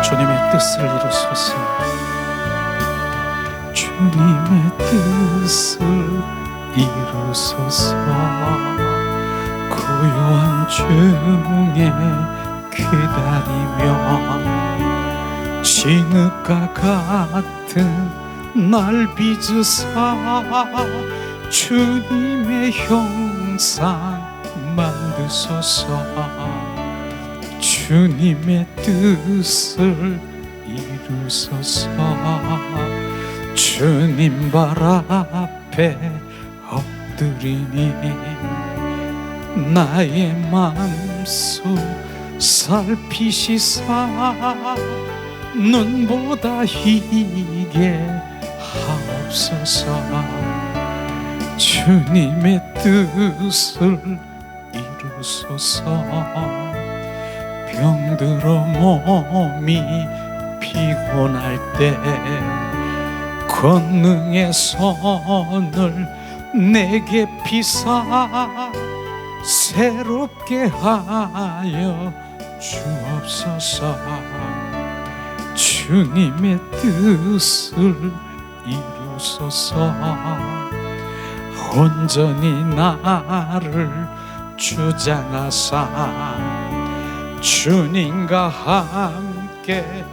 주님의 뜻을 이루소서. 주님의 뜻을 이루소서. 고요한 중에 기다리며 진흙과 같은 날 빚으사 주님의 형상 만드소서. 주님의 뜻을 이루소서. 주님 발 앞에 엎드리니 나의 맘속 살피시사 눈보다 희게 하옵소서. 주님의 뜻을 이루소서. 병들어 몸이 피곤할 때 권능의 손을 내게 피사 새롭게 하여 주옵소서. 주님의 뜻을 이루소서. 온전히 나를 주장하사 주님과 함께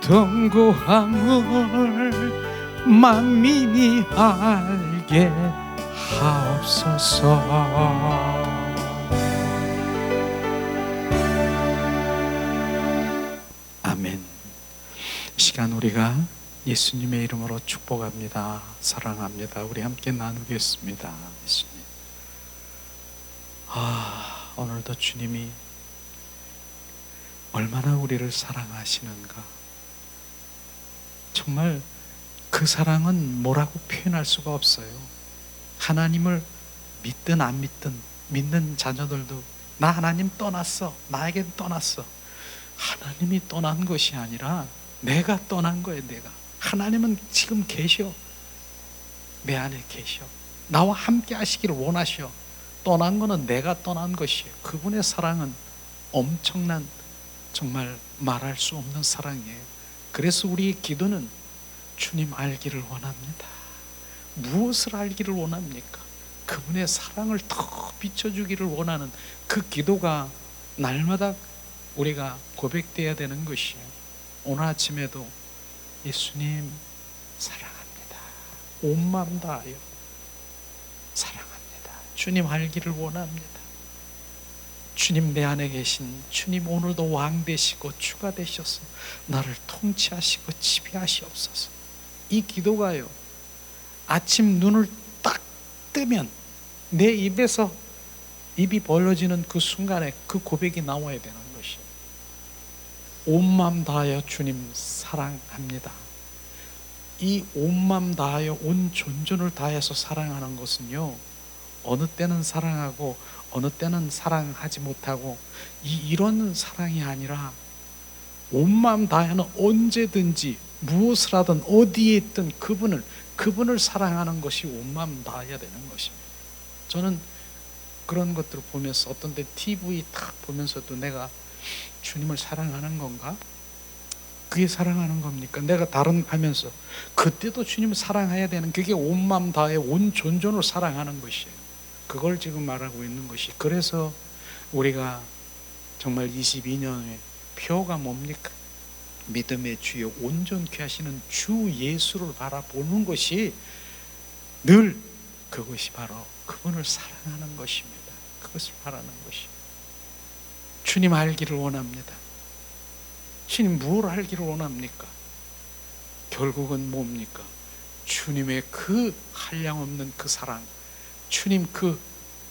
동거함을 만민이 알게 하옵소서. 아멘. 이 시간 우리가 예수님의 이름으로 축복합니다. 사랑합니다. 우리 함께 나누겠습니다. 예수님, 오늘도 주님이 얼마나 우리를 사랑하시는가. 정말 그 사랑은 뭐라고 표현할 수가 없어요. 하나님을 믿든 안 믿든, 믿는 자녀들도 나 하나님 떠났어, 나에겐 떠났어. 하나님이 떠난 것이 아니라 내가 떠난 거예요. 내가. 하나님은 지금 계셔. 내 안에 계셔. 나와 함께 하시기를 원하셔. 떠난 거는 내가 떠난 것이에요. 그분의 사랑은 엄청난, 정말 말할 수 없는 사랑이에요. 그래서 우리의 기도는 주님 알기를 원합니다. 무엇을 알기를 원합니까? 그분의 사랑을 더 비춰주기를 원하는 그 기도가 날마다 우리가 고백되어야 되는 것이에요. 오늘 아침에도 예수님 사랑합니다. 온 마음 다하여 사랑합니다. 주님 알기를 원합니다. 주님 내 안에 계신 주님, 오늘도 왕 되시고 주가 되셔서 나를 통치하시고 지배하시옵소서. 이 기도가요, 아침 눈을 딱 뜨면 내 입에서 입이 벌어지는 그 순간에 그 고백이 나와야 되는 것이에요. 온 마음 다하여 주님 사랑합니다. 이 온 마음 다하여 온 존존을 다해서 사랑하는 것은요, 어느 때는 사랑하고 어느 때는 사랑하지 못하고 이런 사랑이 아니라 온 마음 다하여는 언제든지 무엇을 하든 어디에 있든 그분을 사랑하는 것이 온 마음 다해야 되는 것입니다. 저는 그런 것들을 보면서 어떤 때 TV 딱 보면서도 내가 주님을 사랑하는 건가? 그게 사랑하는 겁니까? 내가 다른 하면서 그때도 주님을 사랑해야 되는, 그게 온 마음 다하여 온 존존을 사랑하는 것이에요. 그걸 지금 말하고 있는 것이. 그래서 우리가 정말 22년의 표가 뭡니까? 믿음의 주여 온전케 하시는 주 예수를 바라보는 것이 늘 그것이 바로 그분을 사랑하는 것입니다. 그것을 바라는 것입니다. 주님 알기를 원합니다. 주님 뭘 알기를 원합니까? 결국은 뭡니까? 주님의 그 한량없는 그 사랑, 주님 그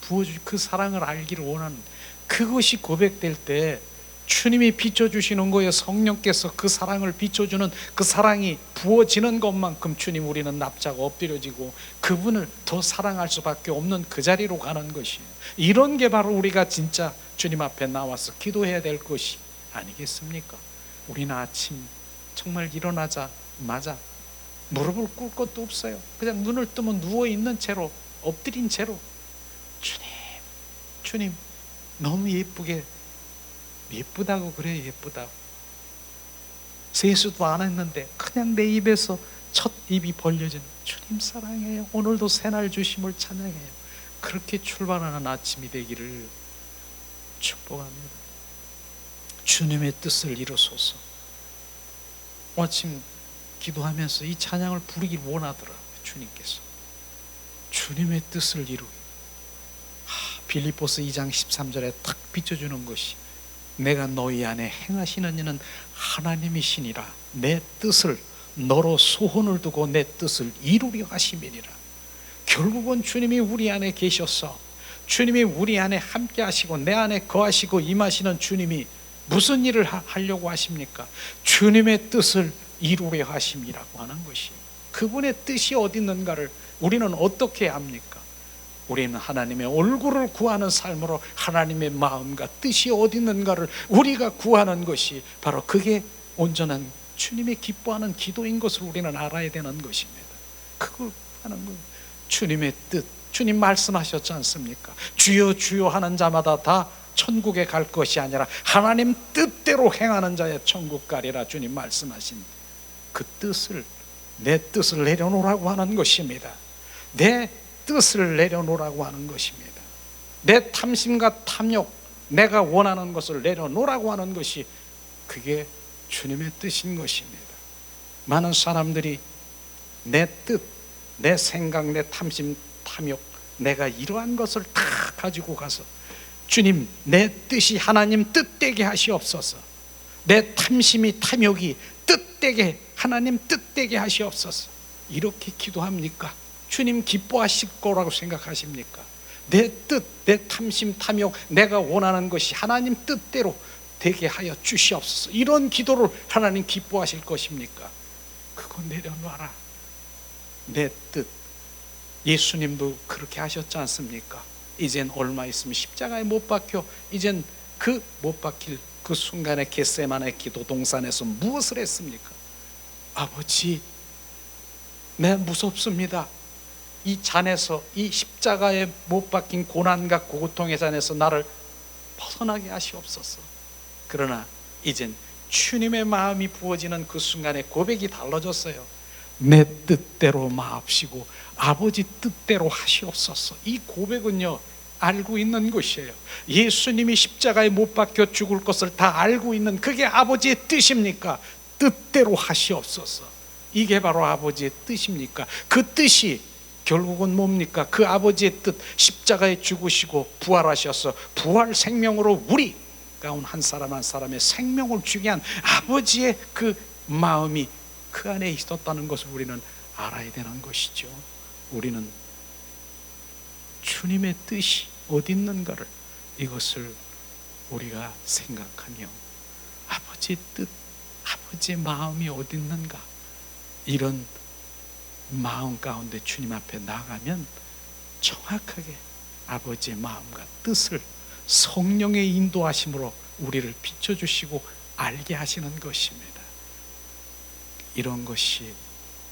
부어주신 그 사랑을 알기를 원하는, 그것이 고백될 때 주님이 비춰주시는 거예요. 성령께서 그 사랑을 비춰주는 그 사랑이 부어지는 것만큼 주님, 우리는 납작 엎드려지고 그분을 더 사랑할 수밖에 없는 그 자리로 가는 것이에요. 이런 게 바로 우리가 진짜 주님 앞에 나와서 기도해야 될 것이 아니겠습니까? 우리는 아침 정말 일어나자마자 무릎을 꿇을 것도 없어요. 그냥 눈을 뜨면 누워있는 채로, 엎드린 채로 주님 너무 예쁘다고 그래요. 예쁘다고 세수도 안 했는데 그냥 내 입에서 첫 입이 벌려진 주님 사랑해요, 오늘도 새날 주심을 찬양해요, 그렇게 출발하는 아침이 되기를 축복합니다. 주님의 뜻을 이루소서. 아침 기도하면서 이 찬양을 부르길 원하더라고요. 주님께서 주님의 뜻을 이루기. 빌립보서 2장 13절에 딱 비춰주는 것이, 내가 너희 안에 행하시는 이는 하나님이시니라, 내 뜻을 너로 소원을 두고 내 뜻을 이루려 하심이니라. 결국은 주님이 우리 안에 계셔서, 주님이 우리 안에 함께 하시고 내 안에 거하시고 임하시는 주님이 무슨 일을 하려고 하십니까? 주님의 뜻을 이루려 하심이라고 하는 것이, 그분의 뜻이 어디 있는가를 우리는 어떻게 압니까? 우리는 하나님의 얼굴을 구하는 삶으로 하나님의 마음과 뜻이 어디 있는가를 우리가 구하는 것이 바로 그게 온전한 주님이 기뻐하는 기도인 것을 우리는 알아야 되는 것입니다. 그걸 하는 거예요. 주님의 뜻, 주님 말씀하셨지 않습니까? 주여 주여 하는 자마다 다 천국에 갈 것이 아니라 하나님 뜻대로 행하는 자의 천국 가리라. 주님 말씀하신 그 뜻을, 내 뜻을 내려놓으라고 하는 것입니다. 내 뜻을 내려놓으라고 하는 것입니다. 내 탐심과 탐욕, 내가 원하는 것을 내려놓으라고 하는 것이, 그게 주님의 뜻인 것입니다. 많은 사람들이 내 뜻, 내 생각, 내 탐심, 탐욕, 내가 이러한 것을 다 가지고 가서 주님, 내 뜻이 하나님 뜻되게 하시옵소서, 내 탐심이 탐욕이 뜻되게, 하나님 뜻되게 하시옵소서, 이렇게 기도합니까? 주님 기뻐하실 거라고 생각하십니까? 내 뜻, 내 탐심, 탐욕, 내가 원하는 것이 하나님 뜻대로 되게 하여 주시옵소서, 이런 기도를 하나님 기뻐하실 것입니까? 그거 내려놔라. 내 뜻. 예수님도 그렇게 하셨지 않습니까? 이젠 얼마 있으면 십자가에 못 박혀, 이젠 그 못 박힐 그 순간에 겟세마네 기도 동산에서 무엇을 했습니까? 아버지, 내 무섭습니다. 이 잔에서, 이 십자가에 못 박힌 고난과 고통의 잔에서 나를 벗어나게 하시옵소서. 그러나 이젠 주님의 마음이 부어지는 그 순간에 고백이 달라졌어요. 내 뜻대로 마옵시고 아버지 뜻대로 하시옵소서. 이 고백은요, 알고 있는 것이에요. 예수님이 십자가에 못 박혀 죽을 것을 다 알고 있는, 그게 아버지의 뜻입니까? 뜻대로 하시옵소서. 이게 바로 아버지의 뜻입니까? 그 뜻이 결국은 뭡니까? 그 아버지의 뜻, 십자가에 죽으시고 부활하셔서 부활 생명으로 우리 가운 한 사람 한 사람의 생명을 주게 한 아버지의 그 마음이 그 안에 있었다는 것을 우리는 알아야 되는 것이죠. 우리는 주님의 뜻이 어디 있는가를, 이것을 우리가 생각하며 아버지의 뜻, 아버지의 마음이 어디 있는가, 이런 마음 가운데 주님 앞에 나가면 정확하게 아버지의 마음과 뜻을 성령의 인도하심으로 우리를 비춰주시고 알게 하시는 것입니다. 이런 것이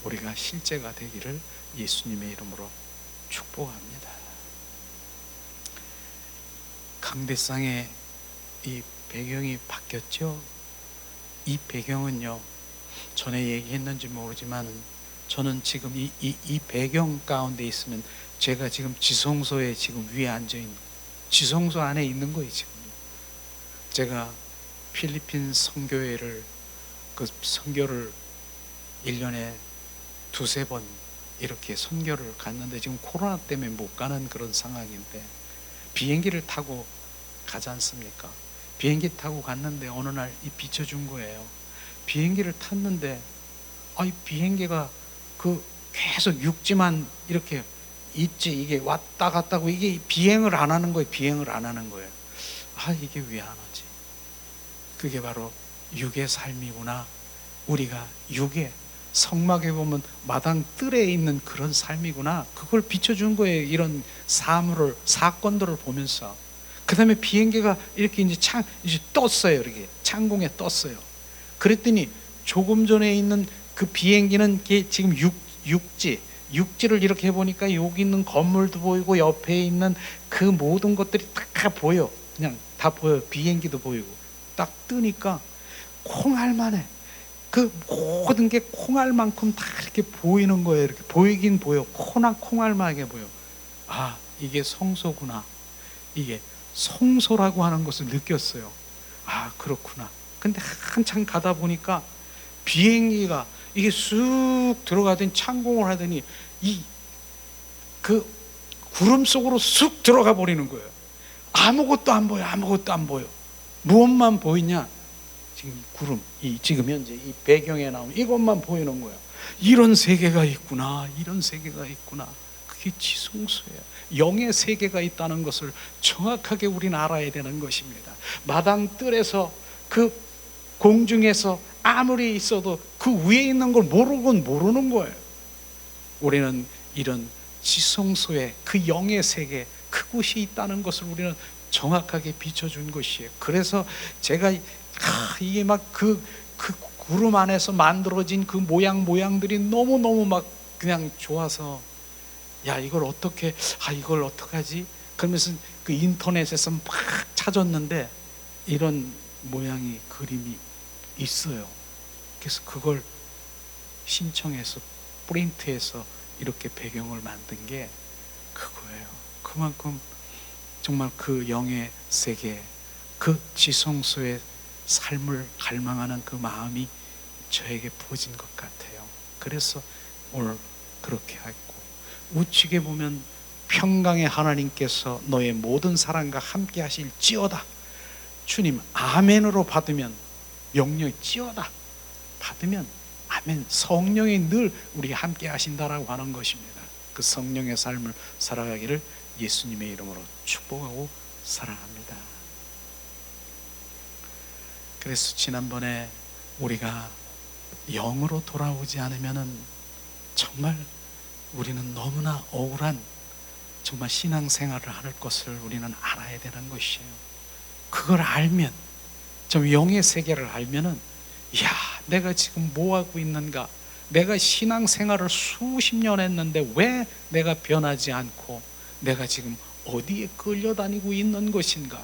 우리가 실제가 되기를 예수님의 이름으로 축복합니다. 강대상의 이 배경이 바뀌었죠. 이 배경은요, 전에 얘기했는지 모르지만 저는 지금 이 배경 가운데 있으면 제가 지금 지성소에 지금 위에 앉아있는, 지성소 안에 있는 거예요. 지금 제가 필리핀 선교회를, 그 선교를 1년에 두세 번 이렇게 선교를 갔는데 지금 코로나 때문에 못 가는 그런 상황인데, 비행기를 타고 가지 않습니까? 비행기 타고 갔는데 어느 날 이 비춰준 거예요. 비행기를 탔는데 이 비행기가 그 계속 육지만 이렇게 있지, 이게 왔다 갔다 하고 이게 비행을 안 하는 거예요. 비행을 안 하는 거예요. 이게 왜 안 하지? 그게 바로 육의 삶이구나. 우리가 육의 성막에 보면 마당 뜰에 있는 그런 삶이구나. 그걸 비춰준 거예요. 이런 사건들을 보면서. 그 다음에 비행기가 이렇게 이제 떴어요. 이렇게 창공에 떴어요. 그랬더니 조금 전에 있는 그 비행기는 지금 육지를 이렇게 해보니까 여기 있는 건물도 보이고 옆에 있는 그 모든 것들이 다 보여. 그냥 다 보여. 비행기도 보이고. 딱 뜨니까 콩알만해. 그 모든 게 콩알만큼 다 이렇게 보이는 거예요. 이렇게 보이긴 보여. 콩알만하게 보여. 아, 이게 성소구나. 이게 성소라고 하는 것을 느꼈어요. 아, 그렇구나. 근데 한참 가다 보니까 비행기가 이게 쑥 들어가더니 창공을 하더니 그 구름 속으로 쑥 들어가 버리는 거예요. 아무것도 안 보여. 아무것도 안 보여. 무엇만 보이냐? 지금 구름, 지금 현재 이 배경에 나오는 이것만 보이는 거예요. 이런 세계가 있구나. 이런 세계가 있구나. 그게 지성소예요. 영의 세계가 있다는 것을 정확하게 우리는 알아야 되는 것입니다. 마당 뜰에서 그 공중에서 아무리 있어도 그 위에 있는 걸 모르는 거예요. 우리는 이런 지성소에 그 영의 세계, 그곳이 있다는 것을 우리는 정확하게 비춰준 것이에요. 그래서 제가 이게 막 그 구름 안에서 만들어진 그 모양들이 너무너무 막 그냥 좋아서, 야, 이걸 어떡하지? 그러면서 그 인터넷에서 막 찾았는데 이런 모양이, 그림이 있어요. 그래서 그걸 신청해서 프린트해서 이렇게 배경을 만든 게 그거예요. 그만큼 정말 그 영의 세계, 그 지성소의 삶을 갈망하는 그 마음이 저에게 부어진 것 같아요. 그래서 오늘 그렇게 했고, 우측에 보면 평강의 하나님께서 너의 모든 사랑과 함께 하실지어다. 주님 아멘으로 받으면 명령이 찌어다. 받으면 아멘. 성령이 늘 우리가 함께 하신다라고 하는 것입니다. 그 성령의 삶을 살아가기를 예수님의 이름으로 축복하고 사랑합니다. 그래서 지난번에 우리가 영으로 돌아오지 않으면은 정말 우리는 너무나 억울한 정말 신앙생활을 할 것을 우리는 알아야 되는 것이에요. 그걸 알면, 좀 영의 세계를 알면은, 야, 내가 지금 뭐 하고 있는가? 내가 신앙생활을 수십 년 했는데 왜 내가 변하지 않고 내가 지금 어디에 끌려다니고 있는 것인가?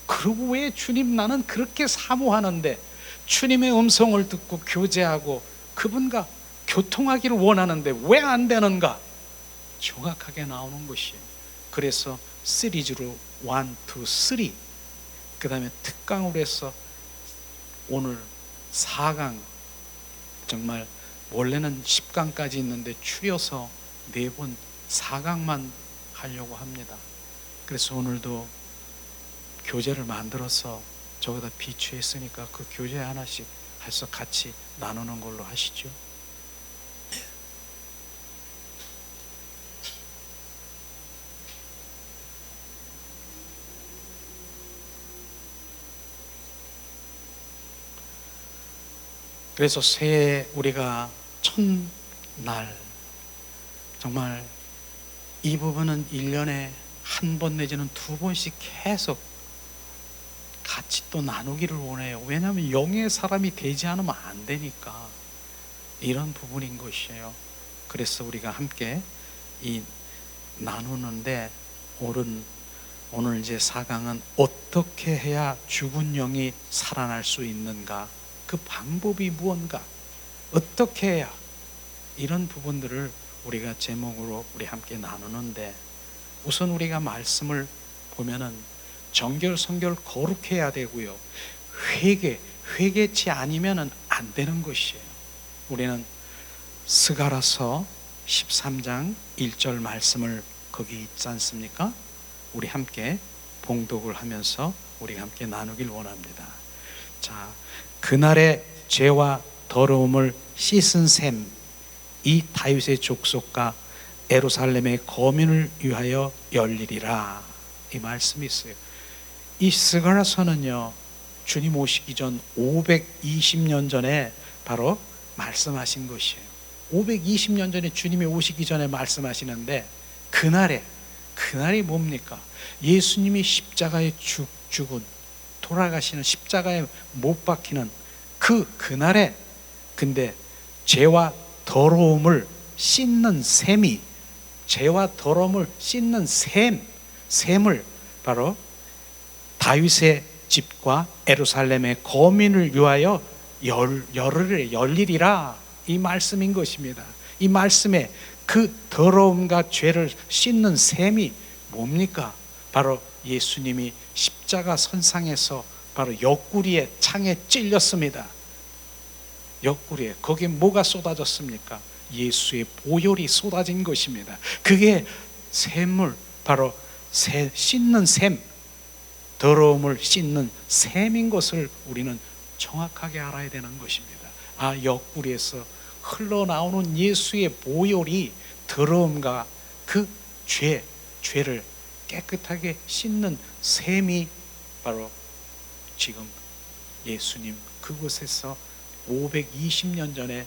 그리고 왜 주님 나는 그렇게 사모하는데 주님의 음성을 듣고 교제하고 그분과 교통하기를 원하는데 왜 안 되는가? 정확하게 나오는 것이에요. 그래서 시리즈로 1, 2, 3, 그 다음에 특강으로 해서 오늘 4강, 정말 원래는 10강까지 있는데 추려서 4번 4강만 하려고 합니다. 그래서 오늘도 교재를 만들어서 저기다 비추했으니까 그 교재 하나씩 해서 같이 나누는 걸로 하시죠. 그래서 새해 우리가 첫날, 정말 이 부분은 1년에 한 번 내지는 2번씩 계속 같이 또 나누기를 원해요. 왜냐하면 영의 사람이 되지 않으면 안 되니까. 이런 부분인 것이에요. 그래서 우리가 함께 나누는데, 오늘 이제 4강은 어떻게 해야 죽은 영이 살아날 수 있는가, 그 방법이 무언가, 어떻게 해야, 이런 부분들을 우리가 제목으로 우리 함께 나누는데, 우선 우리가 말씀을 보면은 정결성결 거룩해야 되고요, 회개치 아니면은 안 되는 것이에요. 우리는 스가랴서 13장 1절 말씀을 거기 있지 않습니까? 우리 함께 봉독을 하면서 우리가 함께 나누길 원합니다. 자, 그날의 죄와 더러움을 씻은 셈, 이 다윗의 족속과 예루살렘의 거민을 위하여 열리리라. 이 말씀이 있어요. 이 스가랴서는요, 주님 오시기 전 520년 전에 바로 말씀하신 것이에요. 520년 전에 주님이 오시기 전에 말씀하시는데, 그날이 뭡니까? 예수님이 십자가에 죽은, 돌아가시는, 십자가에 못 박히는 그날에, 근데 죄와 더러움을 씻는 셈이, 죄와 더러움을 씻는 셈을 바로 다윗의 집과 예루살렘의 거민을 위하여 열리리라, 이 말씀인 것입니다. 이 말씀에 그 더러움과 죄를 씻는 셈이 뭡니까? 바로 예수님이 십자가 선상에서 바로 옆구리에 창에 찔렸습니다. 옆구리에. 거기에 뭐가 쏟아졌습니까? 예수의 보혈이 쏟아진 것입니다. 그게 샘물, 바로 씻는 샘, 더러움을 씻는 샘인 것을 우리는 정확하게 알아야 되는 것입니다. 옆구리에서 흘러나오는 예수의 보혈이 더러움과 그 죄를 깨끗하게 씻는 셈이 바로 지금 예수님 그곳에서 520년 전에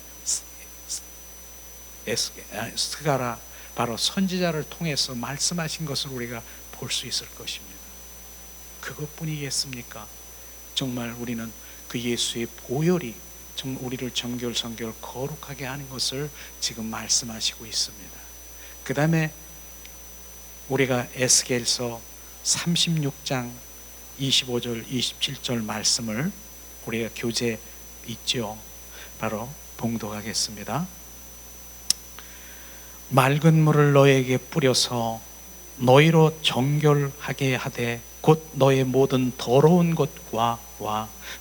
스가랴 바로 선지자를 통해서 말씀하신 것을 우리가 볼 수 있을 것입니다. 그것뿐이겠습니까? 정말 우리는 그 예수의 보혈이 정말 우리를 정결성결 거룩하게 하는 것을 지금 말씀하시고 있습니다. 그 다음에 우리가 에스겔서 36장 25절 27절 말씀을 우리가 교재 있죠. 바로 봉독하겠습니다. 맑은 물을 너에게 뿌려서 너희로 정결하게 하되 곧 너의 모든 더러운 것과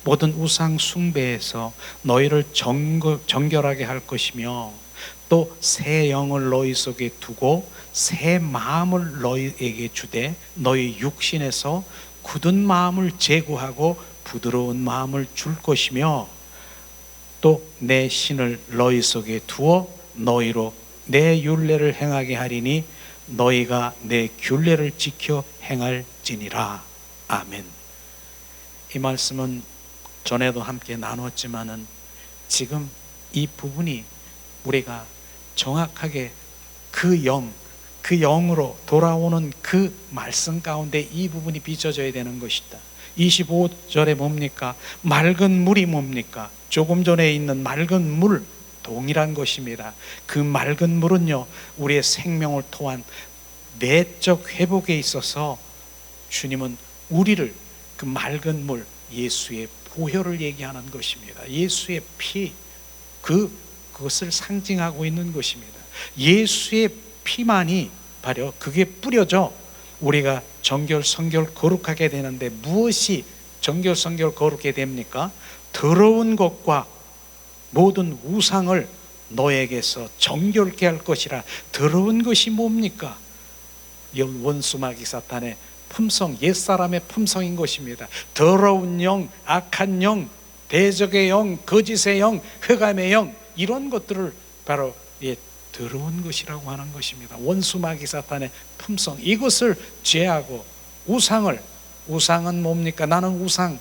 모든 우상 숭배에서 너희를 정결하게 할 것이며 또 새 영을 너희 속에 두고 새 마음을 너희에게 주되 너희 육신에서 굳은 마음을 제거하고 부드러운 마음을 줄 것이며 또 내 신을 너희 속에 두어 너희로 내 율례를 행하게 하리니 너희가 내 규례를 지켜 행할지니라. 아멘. 이 말씀은 전에도 함께 나눴지만은 지금 이 부분이 우리가 정확하게 그 영으로 돌아오는 그 말씀 가운데 이 부분이 비춰져야 되는 것이다. 25절에 뭡니까? 맑은 물이 뭡니까? 조금 전에 있는 맑은 물 동일한 것입니다. 그 맑은 물은요, 우리의 생명을 통한 내적 회복에 있어서 주님은 우리를 그 맑은 물, 예수의 보혈을 얘기하는 것입니다. 예수의 피, 그것을 상징하고 있는 것입니다. 예수의 피만이 바로 그게 뿌려져 우리가 정결, 성결, 거룩하게 되는데 무엇이 정결, 성결, 거룩하게 됩니까? 더러운 것과 모든 우상을 너에게서 정결케 할 것이라. 더러운 것이 뭡니까? 원수마귀 사탄의 품성, 옛사람의 품성인 것입니다. 더러운 영, 악한 영, 대적의 영, 거짓의 영, 흑암의 영, 이런 것들을 바로 더러운 것이라고 하는 것입니다. 원수마귀 사탄의 품성, 이것을 제하고 우상은 뭡니까? 나는 우상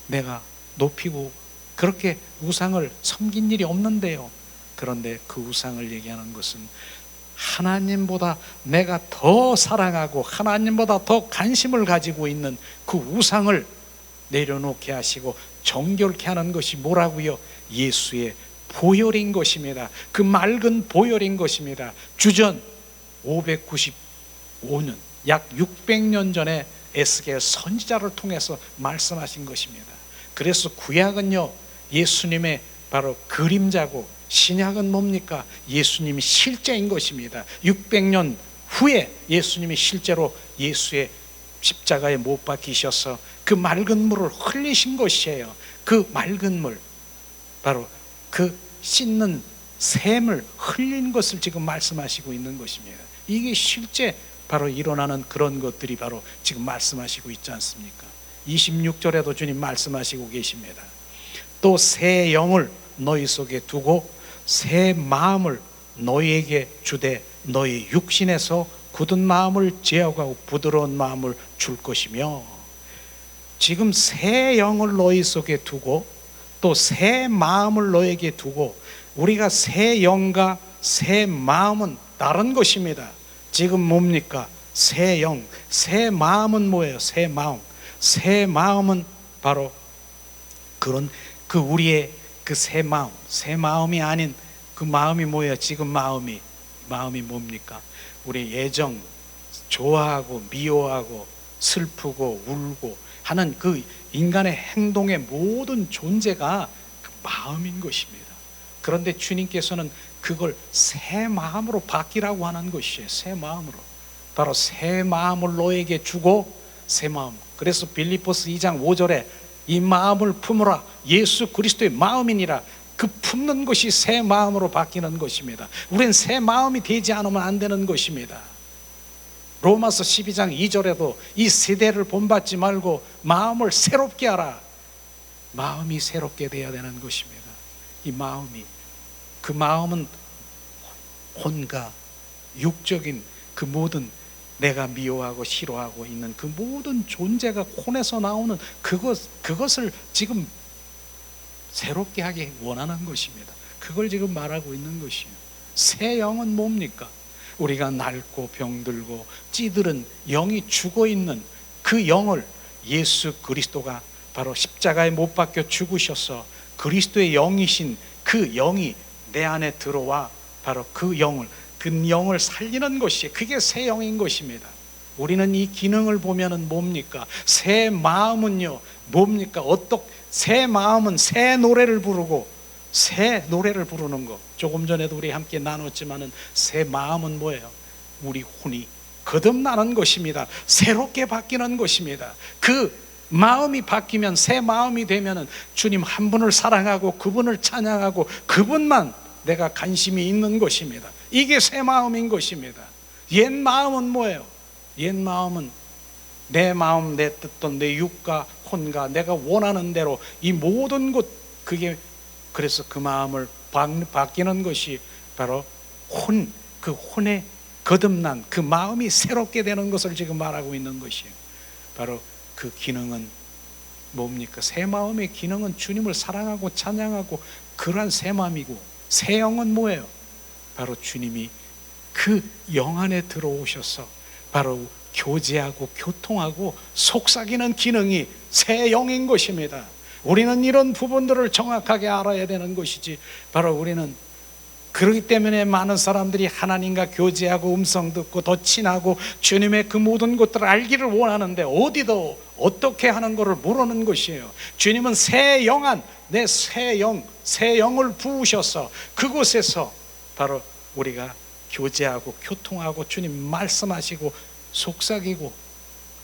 내가 높이고 그렇게 우상을 섬긴 일이 없는데요. 그런데 그 우상을 얘기하는 것은 하나님보다 내가 더 사랑하고 하나님보다 더 관심을 가지고 있는 그 우상을 내려놓게 하시고 정결케 하는 것이 뭐라고요? 예수의 보혈인 것입니다. 그 맑은 보혈인 것입니다. 주전 595년, 약 600년 전에 에스겔 선지자를 통해서 말씀하신 것입니다. 그래서 구약은요, 예수님의 바로 그림자고 신약은 뭡니까? 예수님이 실제인 것입니다. 600년 후에 예수님이 실제로 예수의 십자가에 못 박히셔서 그 맑은 물을 흘리신 것이에요. 그 맑은 물, 바로 그 씻는 샘을 흘린 것을 지금 말씀하시고 있는 것입니다. 이게 실제 바로 일어나는 그런 것들이 바로 지금 말씀하시고 있지 않습니까? 26절에도 주님 말씀하시고 계십니다. 또 새 영을 너희 속에 두고 새 마음을 너희에게 주되 너희 육신에서 굳은 마음을 제어하고 부드러운 마음을 줄 것이며, 지금 새 영을 너희 속에 두고 또 새 마음을 너에게 두고, 우리가 새 영과 새 마음은 다른 것입니다. 지금 뭡니까? 새 영, 새 마음은 뭐예요? 새 마음. 새 마음은 바로 그런 그 우리의 그 새 마음이 아닌 그 마음이 뭐예요? 지금 마음이 뭡니까? 우리 애정, 좋아하고 미워하고 슬프고 울고 하는 그 인간의 행동의 모든 존재가 그 마음인 것입니다. 그런데 주님께서는 그걸 새 마음으로 바뀌라고 하는 것이에요. 새 마음으로. 바로 새 마음을 너에게 주고 새 마음. 그래서 빌립보서 2장 5절에 이 마음을 품으라. 예수 그리스도의 마음이니라. 그 품는 것이 새 마음으로 바뀌는 것입니다. 우리는 새 마음이 되지 않으면 안 되는 것입니다. 로마서 12장 2절에도 이 세대를 본받지 말고 마음을 새롭게 하라. 마음이 새롭게 되어야 되는 것입니다. 이 마음이, 그 마음은 혼과 육적인 그 모든 내가 미워하고 싫어하고 있는 그 모든 존재가 혼에서 나오는 그것을 지금 새롭게 하기 원하는 것입니다. 그걸 지금 말하고 있는 것이에요. 새 영은 뭡니까? 우리가 낡고 병들고 찌들은 영이 죽어있는 그 영을 예수 그리스도가 바로 십자가에 못 박혀 죽으셔서 그리스도의 영이신 그 영이 내 안에 들어와 바로 그 영을 살리는 것이, 그게 새 영인 것입니다. 우리는 이 기능을 보면은 뭡니까? 새 마음은요 뭡니까? 새 마음은 새 노래를 부르고, 새 노래를 부르는 것. 조금 전에도 우리 함께 나눴지만은 새 마음은 뭐예요? 우리 혼이 거듭나는 것입니다. 새롭게 바뀌는 것입니다. 그 마음이 바뀌면, 새 마음이 되면은 주님 한 분을 사랑하고 그분을 찬양하고 그분만 내가 관심이 있는 것입니다. 이게 새 마음인 것입니다. 옛 마음은 뭐예요? 옛 마음은 내 마음, 내 뜻도, 내 육과 혼과 내가 원하는 대로 이 모든 것, 그게 그래서 그 마음을 바뀌는 것이 바로 그 혼에 거듭난 그 마음이 새롭게 되는 것을 지금 말하고 있는 것이에요. 바로 그 기능은 뭡니까? 새 마음의 기능은 주님을 사랑하고 찬양하고 그러한 새 마음이고, 새 영은 뭐예요? 바로 주님이 그 영 안에 들어오셔서 바로 교제하고 교통하고 속삭이는 기능이 새 영인 것입니다. 우리는 이런 부분들을 정확하게 알아야 되는 것이지, 바로 우리는 그렇기 때문에 많은 사람들이 하나님과 교제하고 음성 듣고 더 친하고 주님의 그 모든 것들을 알기를 원하는데 어디도 어떻게 하는 것을 모르는 것이에요. 주님은 새 영안, 내 새 영을 부으셔서 그곳에서 바로 우리가 교제하고 교통하고 주님 말씀하시고 속삭이고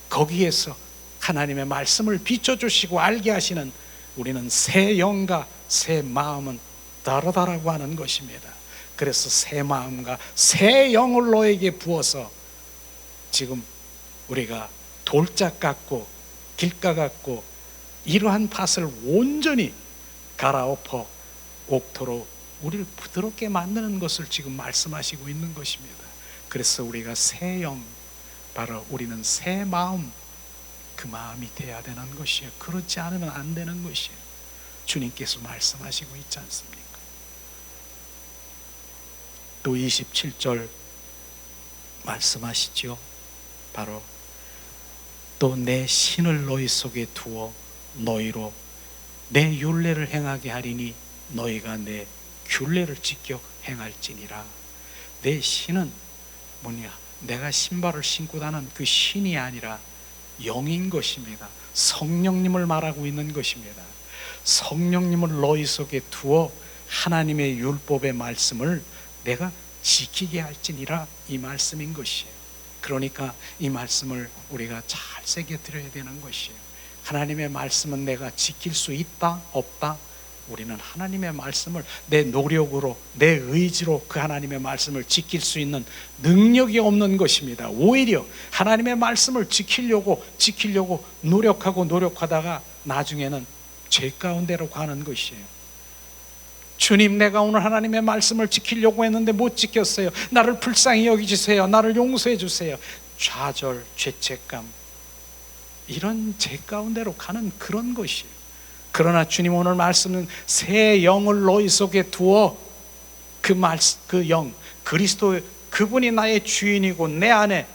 거기에서 하나님의 말씀을 비춰주시고 알게 하시는, 우리는 새 영과 새 마음은 다르다라고 하는 것입니다. 그래서 새 마음과 새 영을 너에게 부어서 지금 우리가 돌짝 같고 길가 같고 이러한 밭을 온전히 갈아엎어 옥토로 우리를 부드럽게 만드는 것을 지금 말씀하시고 있는 것입니다. 그래서 우리가 새 영, 바로 우리는 새 마음, 그 마음이 돼야 되는 것이에요. 그렇지 않으면 안 되는 것이에요. 주님께서 말씀하시고 있지 않습니까? 또 27절 말씀하시죠. 바로 또 내 신을 너희 속에 두어 너희로 내 율례를 행하게 하리니 너희가 내 율례를 지켜 행할지니라. 내 신은 뭐냐? 내가 신발을 신고 다는 그 신이 아니라 영인 것입니다. 성령님을 말하고 있는 것입니다. 성령님을 너희 속에 두어 하나님의 율법의 말씀을 내가 지키게 할지니라, 이 말씀인 것이에요. 그러니까 이 말씀을 우리가 잘 새겨들어야 되는 것이에요. 하나님의 말씀은 내가 지킬 수 있다 없다? 우리는 하나님의 말씀을 내 노력으로, 내 의지로 그 하나님의 말씀을 지킬 수 있는 능력이 없는 것입니다. 오히려 하나님의 말씀을 지키려고 노력하다가 나중에는 죄 가운데로 가는 것이에요. 주님, 내가 오늘 하나님의 말씀을 지키려고 했는데 못 지켰어요. 나를 불쌍히 여기주세요. 나를 용서해 주세요. 좌절, 죄책감, 이런 죄 가운데로 가는 그런 것이에요. 그러나 주님 오늘 말씀은 새 영을 너희 속에 두어 그 영, 그리스도, 그분이 나의 주인이고 내 안에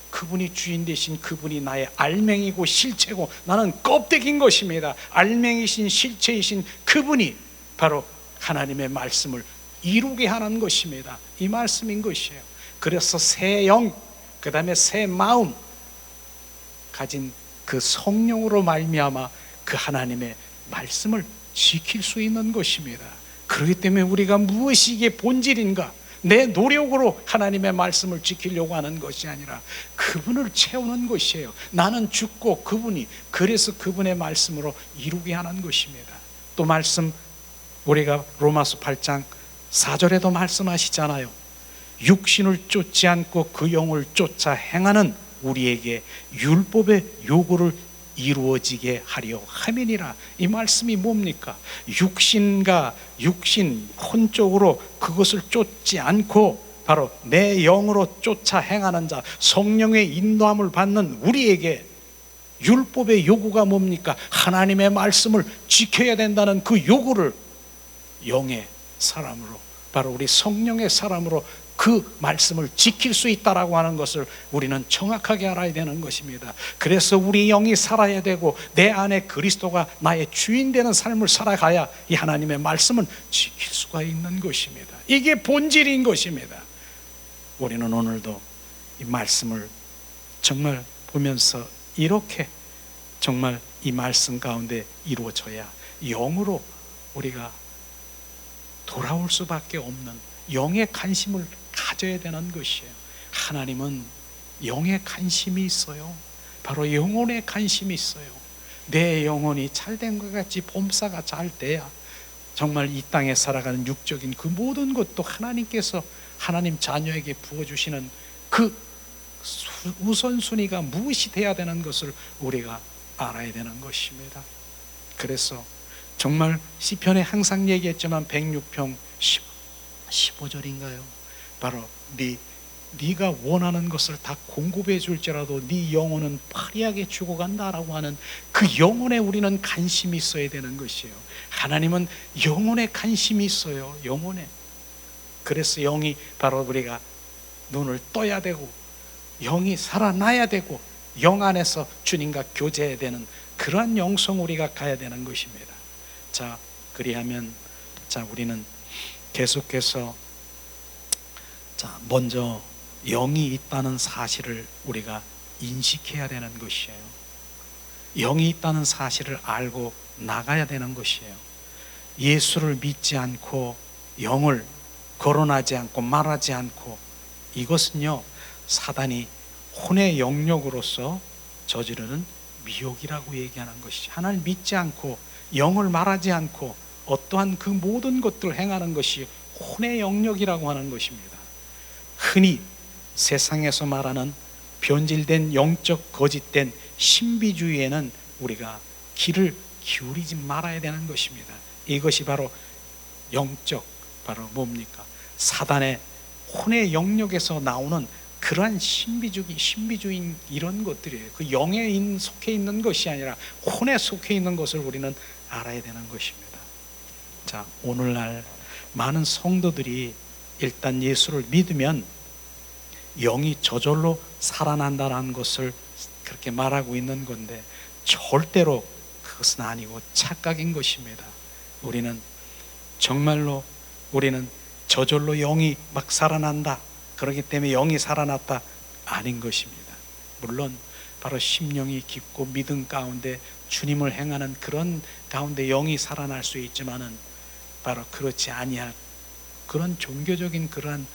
그분이 주인 되신 그분이 나의 알맹이고 실체고 나는 껍데기인 것입니다. 알맹이신 실체이신 그분이 바로 하나님의 말씀을 이루게 하는 것입니다. 이 말씀인 것이에요. 그래서 새 영, 그 다음에 새 마음 가진 그 성령으로 말미암아 그 하나님의 말씀을 지킬 수 있는 것입니다. 그렇기 때문에 우리가 무엇이 이게 본질인가, 내 노력으로 하나님의 말씀을 지키려고 하는 것이 아니라 그분을 채우는 것이에요. 나는 죽고 그분이, 그래서 그분의 말씀으로 이루게 하는 것입니다. 또 말씀, 우리가 로마서 8장 4절에도 말씀하시잖아요. 육신을 쫓지 않고 그 영을 쫓아 행하는 우리에게 율법의 요구를 이루어지게 하려 함이니라. 이 말씀이 뭡니까? 육신과 육신 혼적으로 그것을 쫓지 않고 바로 내 영으로 쫓아 행하는 자, 성령의 인도함을 받는 우리에게 율법의 요구가 뭡니까? 하나님의 말씀을 지켜야 된다는 그 요구를 영의 사람으로, 바로 우리 성령의 사람으로 그 말씀을 지킬 수 있다라고 하는 것을 우리는 정확하게 알아야 되는 것입니다. 그래서 우리 영이 살아야 되고 내 안에 그리스도가 나의 주인 되는 삶을 살아가야 이 하나님의 말씀을 지킬 수가 있는 것입니다. 이게 본질인 것입니다. 우리는 오늘도 이 말씀을 정말 보면서 이렇게 정말 이 말씀 가운데 이루어져야 영으로 우리가 돌아올 수밖에 없는 영의 관심을 가져야 되는 것이에요. 하나님은 영의 관심이 있어요. 바로 영혼의 관심이 있어요. 내 영혼이 잘된 것 같이 범사가 잘 돼야 정말 이 땅에 살아가는 육적인 그 모든 것도 하나님께서 하나님 자녀에게 부어주시는 그 우선순위가 무엇이 돼야 되는 것을 우리가 알아야 되는 것입니다. 그래서 정말 시편에 항상 얘기했지만 106편 15절인가요? 바로 네가 원하는 것을 다 공급해 줄지라도 네 영혼은 파리하게 죽어간다라고 하는 그 영혼에 우리는 관심이 있어야 되는 것이에요. 하나님은 영혼에 관심이 있어요. 영혼에. 그래서 영이 바로 우리가 눈을 떠야 되고 영이 살아나야 되고 영 안에서 주님과 교제해야 되는 그러한 영성 우리가 가야 되는 것입니다. 자, 그리하면 우리는 계속해서 먼저 영이 있다는 사실을 우리가 인식해야 되는 것이에요. 영이 있다는 사실을 알고 나가야 되는 것이에요. 예수를 믿지 않고 영을 거론하지 않고 말하지 않고, 이것은요 사단이 혼의 영역으로서 저지르는 미혹이라고 얘기하는 것이죠. 하나님 믿지 않고 영을 말하지 않고 어떠한 그 모든 것들을 행하는 것이 혼의 영역이라고 하는 것입니다. 흔히 세상에서 말하는 변질된 영적 거짓된 신비주의에는 우리가 귀를 기울이지 말아야 되는 것입니다. 이것이 바로 영적, 바로 뭡니까? 사단의 혼의 영역에서 나오는 그러한 신비주의 이런 것들이에요. 그 영에 속해 있는 것이 아니라 혼에 속해 있는 것을 우리는 알아야 되는 것입니다. 자, 오늘날 많은 성도들이 일단 예수를 믿으면 영이 저절로 살아난다는 것을 그렇게 말하고 있는 건데 절대로 그것은 아니고 착각인 것입니다. 우리는 정말로 우리는 저절로 영이 막 살아난다, 그렇기 때문에 영이 살아났다, 아닌 것입니다. 물론 바로 심령이 깊고 믿음 가운데 주님을 행하는 그런 가운데 영이 살아날 수 있지만은 바로 그렇지 아니할 그런 종교적인 그런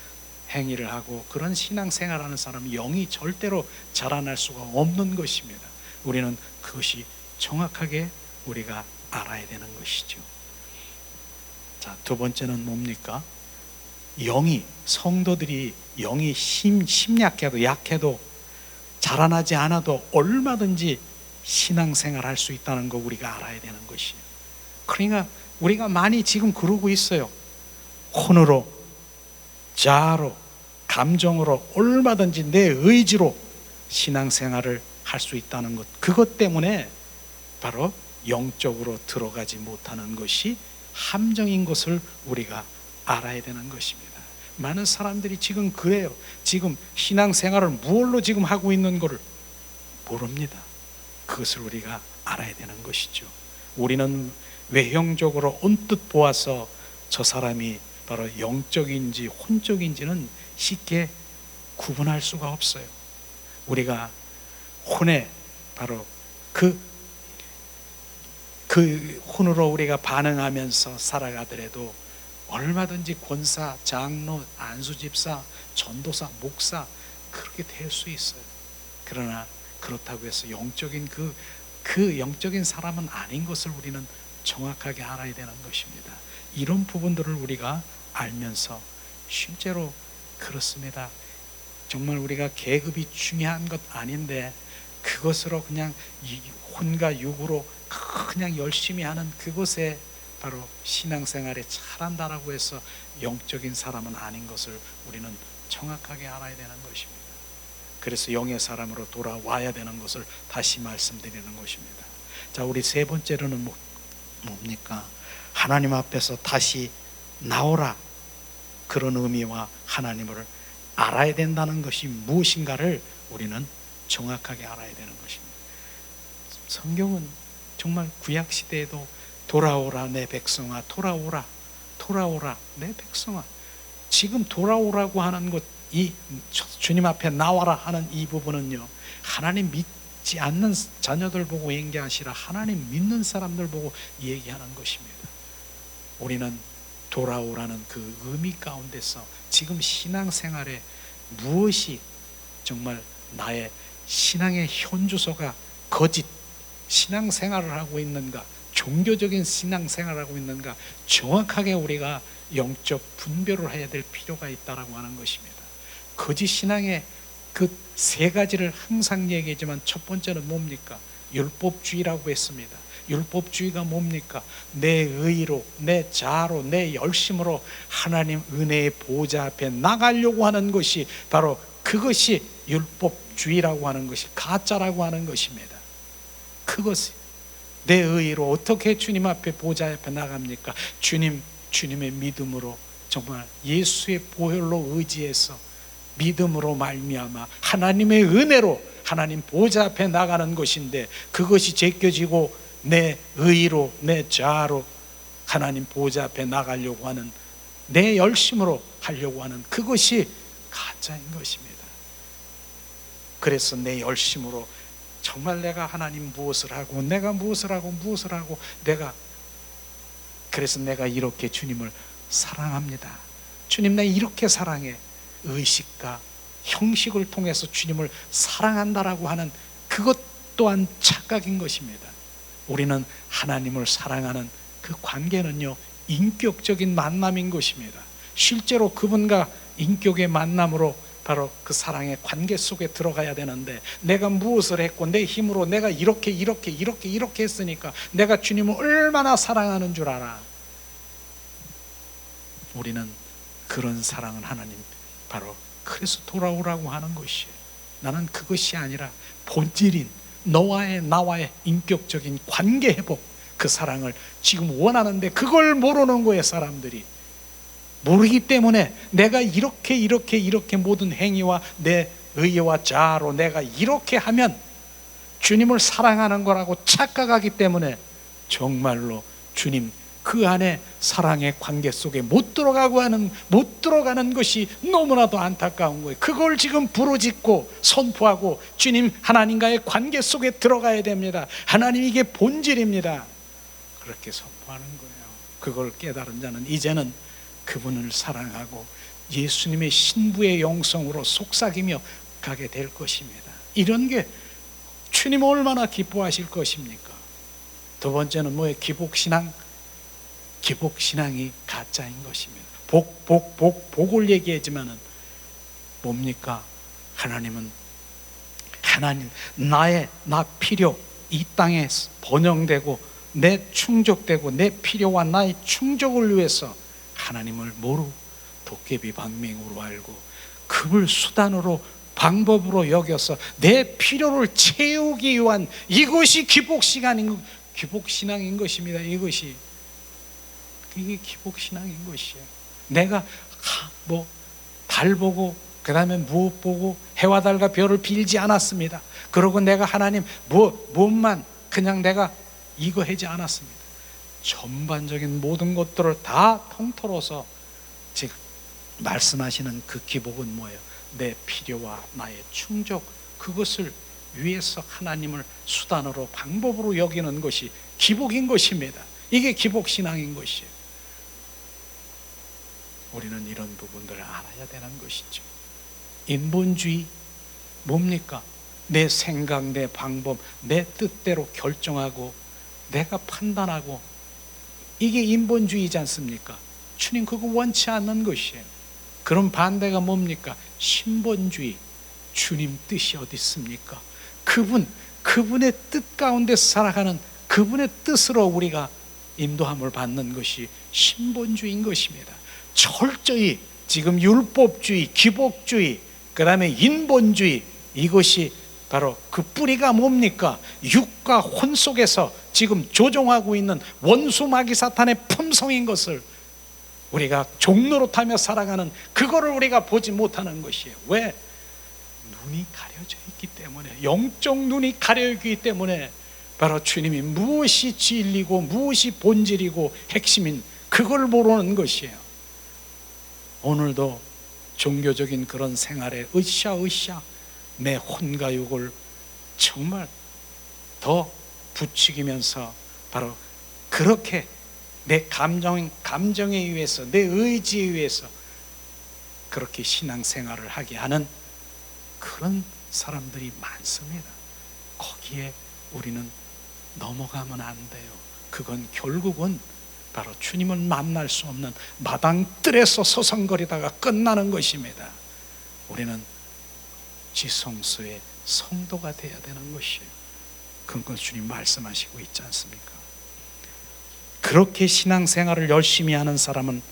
행위를 하고 그런 신앙생활하는 사람은 영이 절대로 자라날 수가 없는 것입니다. 우리는 그것이 정확하게 우리가 알아야 되는 것이죠. 자, 두 번째는 뭡니까? 성도들이 영이 심약해도 약해도 자라나지 않아도 얼마든지 신앙생활 할 수 있다는 거 우리가 알아야 되는 것이에요. 그러니까 우리가 많이 지금 그러고 있어요. 혼으로, 자아로, 감정으로 얼마든지 내 의지로 신앙생활을 할 수 있다는 것, 그것 때문에 바로 영적으로 들어가지 못하는 것이 함정인 것을 우리가 알아야 되는 것입니다. 많은 사람들이 지금 그래요. 지금 신앙생활을 무엇로 지금 하고 있는 것을 모릅니다. 그것을 우리가 알아야 되는 것이죠. 우리는 외형적으로 언뜻 보아서 저 사람이 바로 영적인지 혼적인지는 쉽게 구분할 수가 없어요. 우리가 혼에 바로 그 혼으로 우리가 반응하면서 살아가더라도 얼마든지 권사, 장로, 안수집사, 전도사, 목사 그렇게 될 수 있어요. 그러나 그렇다고 해서 영적인 그 영적인 사람은 아닌 것을 우리는 정확하게 알아야 되는 것입니다. 이런 부분들을 우리가 알면서 실제로 그렇습니다. 정말 우리가 계급이 중요한 것 아닌데 그것으로 그냥 혼과 육으로 그냥 열심히 하는 그것에 바로 신앙생활에 잘한다라고 해서 영적인 사람은 아닌 것을 우리는 정확하게 알아야 되는 것입니다. 그래서 영의 사람으로 돌아와야 되는 것을 다시 말씀드리는 것입니다. 자, 우리 세 번째로는 뭡니까? 하나님 앞에서 다시 나오라, 그런 의미와 하나님을 알아야 된다는 것이 무엇인가를 우리는 정확하게 알아야 되는 것입니다. 성경은 정말 구약 시대에도 돌아오라 내 백성아, 돌아오라, 돌아오라 내 백성아. 지금 돌아오라고 하는 것, 이 주님 앞에 나와라 하는 이 부분은요, 하나님 믿지 않는 자녀들 보고 얘기하시라, 하나님 믿는 사람들 보고 얘기하는 것입니다. 우리는 돌아오라는 그 의미 가운데서 지금 신앙생활에 무엇이 정말 나의 신앙의 현주소가 거짓 신앙생활을 하고 있는가, 종교적인 신앙생활을 하고 있는가, 정확하게 우리가 영적 분별을 해야 될 필요가 있다라고 하는 것입니다. 거짓 신앙의 그 세 가지를 항상 얘기하지만 첫 번째는 뭡니까? 율법주의라고 했습니다. 율법주의가 뭡니까? 내 의로, 내 자아로, 내 열심으로 하나님 은혜의 보좌 앞에 나가려고 하는 것이 바로 그것이 율법주의라고 하는 것이 가짜라고 하는 것입니다. 그것이 내 의로 어떻게 주님 앞에 보좌 앞에 나갑니까? 주님의 믿음으로, 정말 예수의 보혈로 의지해서 믿음으로 말미암아 하나님의 은혜로 하나님 보좌 앞에 나가는 것인데, 그것이 제껴지고 내 의로, 내 자아로 하나님 보좌 앞에 나가려고 하는, 내 열심으로 하려고 하는 그것이 가짜인 것입니다. 그래서 내 열심으로 정말 내가 하나님 무엇을 하고, 내가 무엇을 하고 그래서 내가 이렇게 주님을 사랑합니다, 주님 나 이렇게 사랑해, 의식과 형식을 통해서 주님을 사랑한다라고 하는 그것 또한 착각인 것입니다. 우리는 하나님을 사랑하는 그 관계는요, 인격적인 만남인 것입니다. 실제로 그분과 인격의 만남으로 바로 그 사랑의 관계 속에 들어가야 되는데, 내가 무엇을 했고 내 힘으로 내가 이렇게 했으니까 내가 주님을 얼마나 사랑하는 줄 알아. 우리는 그런 사랑은 하나님 바로 그래서 돌아오라고 하는 것이에요. 나는 그것이 아니라 본질인 너와의 나와의 인격적인 관계 회복, 그 사랑을 지금 원하는데 그걸 모르는 거예요. 사람들이 모르기 때문에 내가 이렇게 모든 행위와 내 의와 자아로 내가 이렇게 하면 주님을 사랑하는 거라고 착각하기 때문에 정말로 주님 그 안에 사랑의 관계 속에 못 들어가는 것이 너무나도 안타까운 거예요. 그걸 지금 부르짖고 선포하고 주님 하나님과의 관계 속에 들어가야 됩니다. 하나님 이게 본질입니다. 그렇게 선포하는 거예요. 그걸 깨달은 자는 이제는 그분을 사랑하고 예수님의 신부의 영성으로 속삭이며 가게 될 것입니다. 이런 게 주님 얼마나 기뻐하실 것입니까? 두 번째는 뭐예요? 기복신앙이 가짜인 것입니다. 복을 얘기하지만은 뭡니까? 하나님 나 필요 이 땅에 번영되고 내 충족되고 내 필요와 나의 충족을 위해서 하나님을 모르고 도깨비 방맹으로 알고 그걸 수단으로 방법으로 여겨서 내 필요를 채우기 위한 이것이 기복신앙인 것입니다. 이게 기복신앙인 것이에요. 내가 달 보고 그 다음에 무엇 보고 해와 달과 별을 빌지 않았습니다. 그러고 내가 하나님 무엇만 그냥 내가 이거 하지 않았습니다. 전반적인 모든 것들을 다 통틀어서 지금 말씀하시는 그 기복은 뭐예요? 내 필요와 나의 충족, 그것을 위해서 하나님을 수단으로 방법으로 여기는 것이 기복인 것입니다. 이게 기복신앙인 것이에요. 우리는 이런 부분들을 알아야 되는 것이죠. 인본주의 뭡니까? 내 생각, 내 방법, 내 뜻대로 결정하고 내가 판단하고, 이게 인본주의이지 않습니까? 주님 그거 원치 않는 것이에요. 그럼 반대가 뭡니까? 신본주의. 주님 뜻이 어디 있습니까? 그분의 뜻 가운데 살아가는 그분의 뜻으로 우리가 인도함을 받는 것이 신본주의인 것입니다. 철저히 지금 율법주의, 기복주의, 그 다음에 인본주의, 이것이 바로 그 뿌리가 뭡니까? 육과 혼 속에서 지금 조종하고 있는 원수 마귀 사탄의 품성인 것을 우리가 종로로 타며 살아가는, 그거를 우리가 보지 못하는 것이에요. 왜? 눈이 가려져 있기 때문에, 영적 눈이 가려져 있기 때문에 바로 주님이 무엇이 진리고 무엇이 본질이고 핵심인 그걸 모르는 것이에요. 오늘도 종교적인 그런 생활에 으쌰으쌰 내 혼과 육을 정말 더 부추기면서 바로 그렇게 내 감정에 의해서, 내 의지에 의해서 그렇게 신앙생활을 하게 하는 그런 사람들이 많습니다. 거기에 우리는 넘어가면 안 돼요. 그건 결국은 바로 주님을 만날 수 없는 마당뜰에서 서성거리다가 끝나는 것입니다. 우리는 지성소의 성도가 되어야 되는 것이에요. 그건 주님 말씀하시고 있지 않습니까? 그렇게 신앙생활을 열심히 하는 사람은,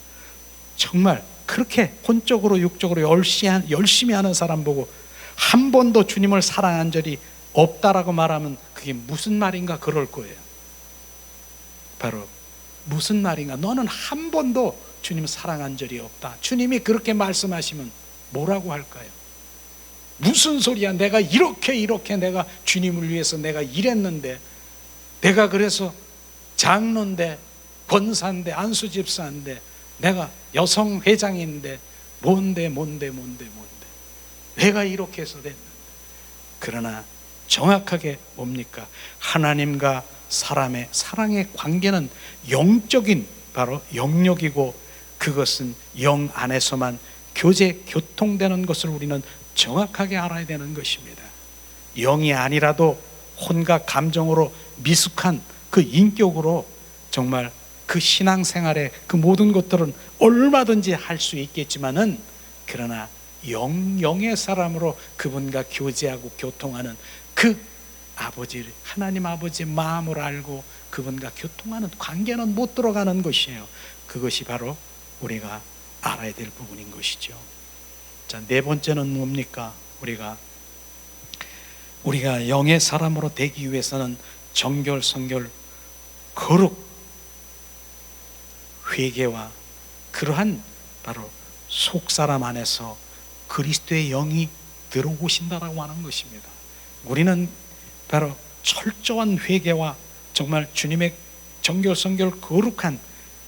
정말 그렇게 혼적으로 육적으로 열심히 하는 사람 보고 한 번도 주님을 사랑한 적이 없다라고 말하면 그게 무슨 말인가 그럴 거예요. 바로 무슨 말인가? 너는 한 번도 주님 사랑한 적이 없다. 주님이 그렇게 말씀하시면 뭐라고 할까요? 무슨 소리야? 내가 이렇게 내가 주님을 위해서 내가 일했는데, 내가 그래서 장로인데, 권사인데, 안수집사인데, 내가 여성회장인데, 뭔데 내가 이렇게 해서 됐는데. 그러나 정확하게 뭡니까? 하나님과 사람의 사랑의 관계는 영적인 바로 영역이고, 그것은 영 안에서만 교통되는 것을 우리는 정확하게 알아야 되는 것입니다. 영이 아니라도 혼과 감정으로 미숙한 그 인격으로 정말 그 신앙생활의 그 모든 것들은 얼마든지 할 수 있겠지만은, 그러나 영의 사람으로 그분과 교제하고 교통하는 그 아버지를, 하나님 아버지의 마음을 알고 그분과 교통하는 관계는 못 들어가는 것이에요. 그것이 바로 우리가 알아야 될 부분인 것이죠. 자, 네 번째는 뭡니까? 우리가 영의 사람으로 되기 위해서는 정결, 성결, 거룩, 회개와 그러한 바로 속사람 안에서 그리스도의 영이 들어오신다라고 하는 것입니다. 우리는 바로 철저한 회개와 정말 주님의 정결, 성결, 거룩한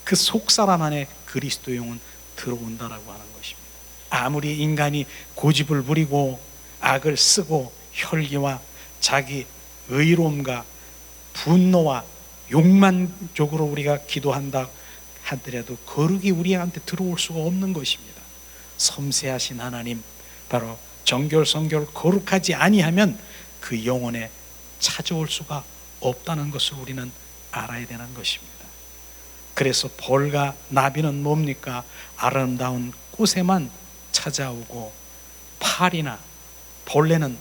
그 속사람 안에 그리스도의 영은 들어온다라고 하는 것입니다. 아무리 인간이 고집을 부리고 악을 쓰고 혈기와 자기 의로움과 분노와 욕만적으로 우리가 기도한다 하더라도 거룩이 우리한테 들어올 수가 없는 것입니다. 섬세하신 하나님, 바로 정결, 성결, 거룩하지 아니하면 그 영혼에 찾아올 수가 없다는 것을 우리는 알아야 되는 것입니다. 그래서 벌과 나비는 뭡니까? 아름다운 꽃에만 찾아오고, 파리나 벌레는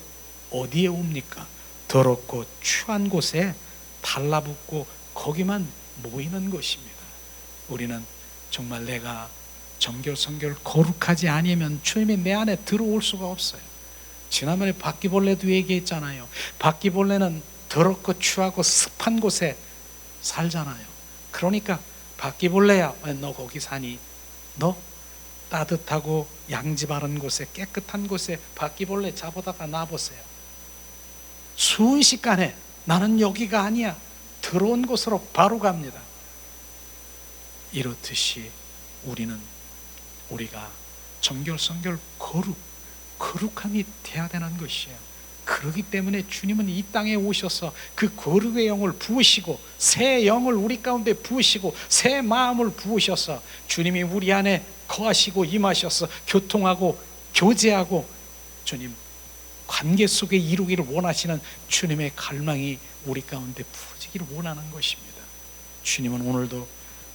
어디에 옵니까? 더럽고 추한 곳에 달라붙고 거기만 모이는 것입니다. 우리는 정말 내가 정결, 성결, 거룩하지 아니면 주님이 내 안에 들어올 수가 없어요. 지난번에 바퀴벌레도 얘기했잖아요. 바퀴벌레는 더럽고 추하고 습한 곳에 살잖아요. 그러니까 바퀴벌레야, 너 거기 사니? 너 따뜻하고 양지 바른 곳에, 깨끗한 곳에 바퀴벌레 잡아다가 놔보세요. 순식간에 나는 여기가 아니야, 들어온 곳으로 바로 갑니다. 이렇듯이 우리가 정결, 성결, 거룩함이 돼야 되는 것이에요. 그렇기 때문에 주님은 이 땅에 오셔서 그 거룩의 영을 부으시고 새 영을 우리 가운데 부으시고 새 마음을 부으셔서 주님이 우리 안에 거하시고 임하셔서 교통하고 교제하고 주님 관계 속에 이루기를 원하시는 주님의 갈망이 우리 가운데 부어지기를 원하는 것입니다. 주님은 오늘도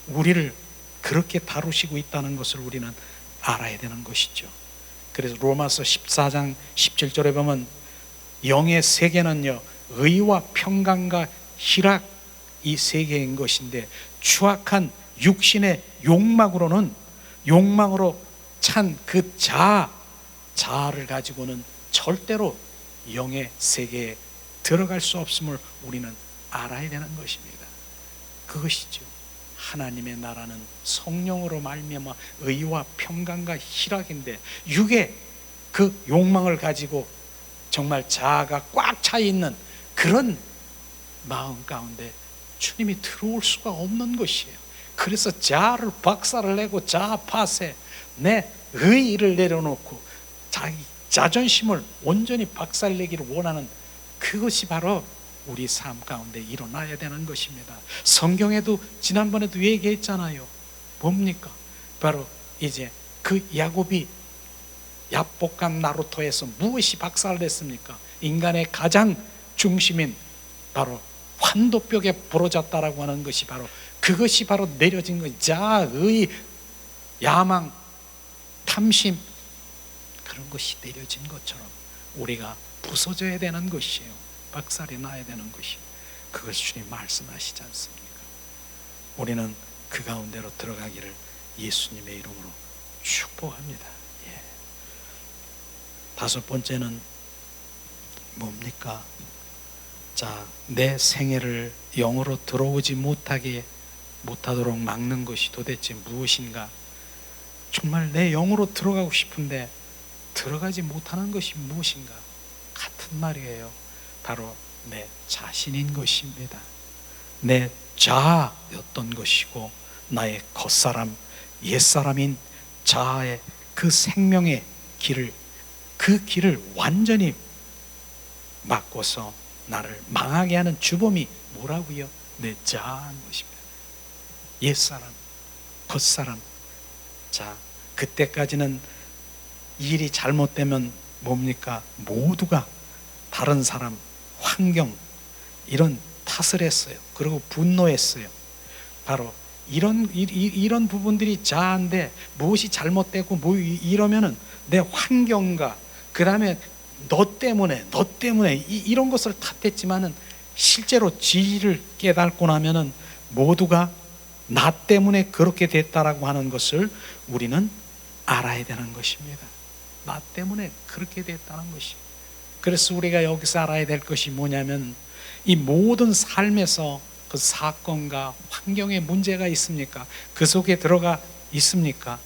우리를 그렇게 다루시고 있다는 것을 우리는 알아야 되는 것이죠. 그래서 로마서 14장 17절에 보면 영의 세계는요 의와 평강과 희락 이 세계인 것인데 추악한 육신의 욕망으로 찬 그 자아를 가지고는 절대로 영의 세계에 들어갈 수 없음을 우리는 알아야 되는 것입니다. 그것이죠. 하나님의 나라는 성령으로 말미암아 의와 평강과 희락인데 육의 그 욕망을 가지고 정말 자아가 꽉 차 있는 그런 마음 가운데 주님이 들어올 수가 없는 것이에요. 그래서 자아를 박살을 내고 자아 파쇄, 내 의의를 내려놓고 자기 자존심을 온전히 박살내기를 원하는 그것이 바로 우리 삶 가운데 일어나야 되는 것입니다. 성경에도 지난번에도 얘기했잖아요. 뭡니까? 바로 이제 그 야곱이 야복강 나루토에서 무엇이 박살냈습니까? 인간의 가장 중심인 바로 환도벽에 부러졌다라고 하는 것이 바로 그것이 바로 내려진 것. 자의 야망, 탐심 그런 것이 내려진 것처럼 우리가 부서져야 되는 것이에요. 박살이 나야 되는 것이. 그걸 주님 말씀하시지 않습니까? 우리는 그 가운데로 들어가기를 예수님의 이름으로 축복합니다. 예. 다섯 번째는 뭡니까? 자, 내 생애를 영으로 들어오지 못하도록 막는 것이 도대체 무엇인가? 정말 내 영으로 들어가고 싶은데 들어가지 못하는 것이 무엇인가? 같은 말이에요. 바로 내 자신인 것입니다. 내 자아였던 것이고 나의 겉사람, 옛사람인 자아의 그 생명의 길을, 그 길을 완전히 막고서 나를 망하게 하는 주범이 뭐라고요? 내 자아인 것입니다. 옛사람, 겉사람. 자, 그때까지는 일이 잘못되면 뭡니까? 모두가 다른 사람, 환경 이런 탓을 했어요. 그리고 분노했어요. 바로 이런 부분들이 자아인데 무엇이 잘못되고 뭐 이러면은 내 환경과 그 다음에 너 때문에 이런 것을 탓했지만은 실제로 진리를 깨닫고 나면은 모두가 나 때문에 그렇게 됐다라고 하는 것을 우리는 알아야 되는 것입니다. 나 때문에 그렇게 됐다는 것이. 그래서 우리가 여기서 알아야 될 것이 뭐냐면 이 모든 삶에서 그 사건과 환경에 문제가 있습니까? 그 속에 들어가 있습니까?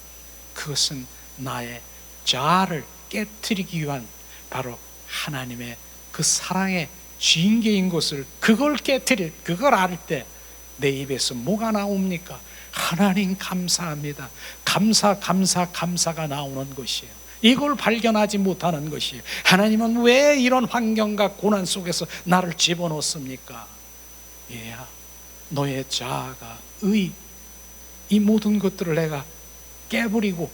그것은 나의 자아를 깨트리기 위한 바로 하나님의 그 사랑의 징계인 것을 그걸 알 때 내 입에서 뭐가 나옵니까? 하나님 감사합니다. 감사가 나오는 것이에요. 이걸 발견하지 못하는 것이에요. 하나님은 왜 이런 환경과 고난 속에서 나를 집어넣습니까? 얘야, 너의 자아가 이 모든 것들을 내가 깨버리고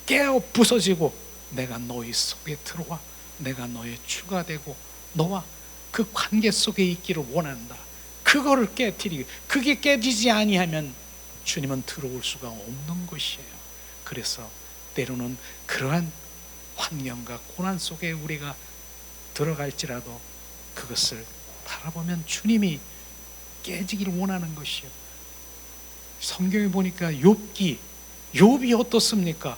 깨어 부서지고 내가 너희 속에 들어와 내가 너의 주가 되고 너와 그 관계 속에 있기를 원한다. 그거를 깨뜨리고 그게 깨지지 아니하면 주님은 들어올 수가 없는 것이에요. 그래서 때로는 그러한 환경과 고난 속에 우리가 들어갈지라도 그것을 바라보면 주님이 깨지기를 원하는 것이에요. 성경에 보니까 욥이 어떻습니까?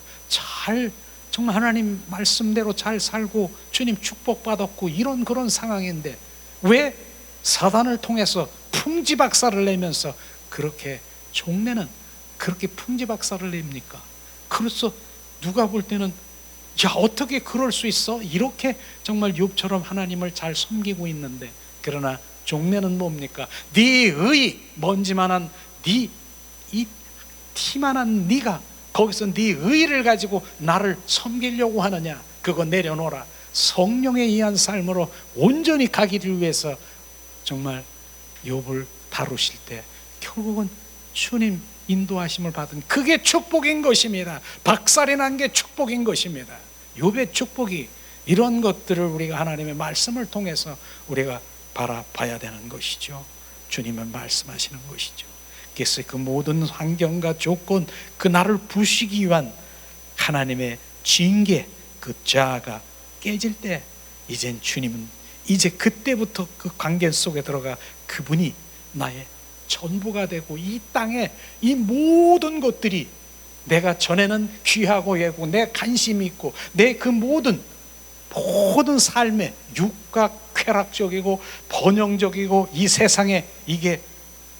정말 하나님 말씀대로 잘 살고 주님 축복받았고 이런 그런 상황인데 왜 사단을 통해서 풍지박살을 내면서 그렇게 종래는 그렇게 풍지박살을 냅니까? 그래서 누가 볼 때는 야 어떻게 그럴 수 있어? 이렇게 정말 욥처럼 하나님을 잘 섬기고 있는데 그러나 종래는 뭡니까? 네의 먼지만한 이 티만한 네가 거기서 네 의를 가지고 나를 섬기려고 하느냐? 그거 내려놓아라. 성령에 의한 삶으로 온전히 가기를 위해서 정말 욥을 다루실 때 결국은 주님 인도하심을 받은, 그게 축복인 것입니다. 박살이 난 게 축복인 것입니다. 욥의 축복이, 이런 것들을 우리가 하나님의 말씀을 통해서 우리가 바라봐야 되는 것이죠. 주님은 말씀하시는 것이죠. 그래서 그 모든 환경과 조건, 그 나를 부수기 위한 하나님의 징계, 그 자아가 깨질 때 이젠 주님은 이제 그때부터 그 관계 속에 들어가 그분이 나의 전부가 되고, 이 땅에 이 모든 것들이 내가 전에는 귀하고 예고 내 관심이 있고 내 그 모든 삶에 육각 쾌락적이고 번영적이고 이 세상에 이게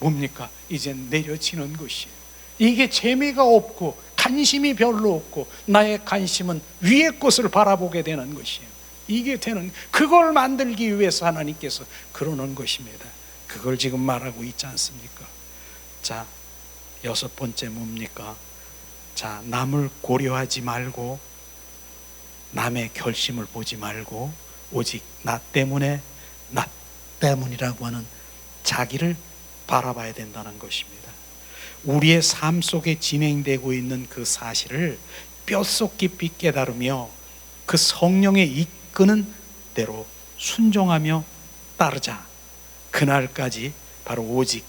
뭡니까? 이제 내려지는 것이에요. 이게 재미가 없고 관심이 별로 없고 나의 관심은 위의 것을 바라보게 되는 것이에요. 이게 되는, 그걸 만들기 위해서 하나님께서 그러는 것입니다. 그걸 지금 말하고 있지 않습니까? 자, 6번째 뭡니까? 자, 남을 고려하지 말고 남의 결심을 보지 말고 오직 나 때문이라고 하는 자기를 바라봐야 된다는 것입니다. 우리의 삶 속에 진행되고 있는 그 사실을 뼛속 깊이 깨달으며 그 성령의 이끄는 대로 순종하며 따르자. 그날까지 바로 오직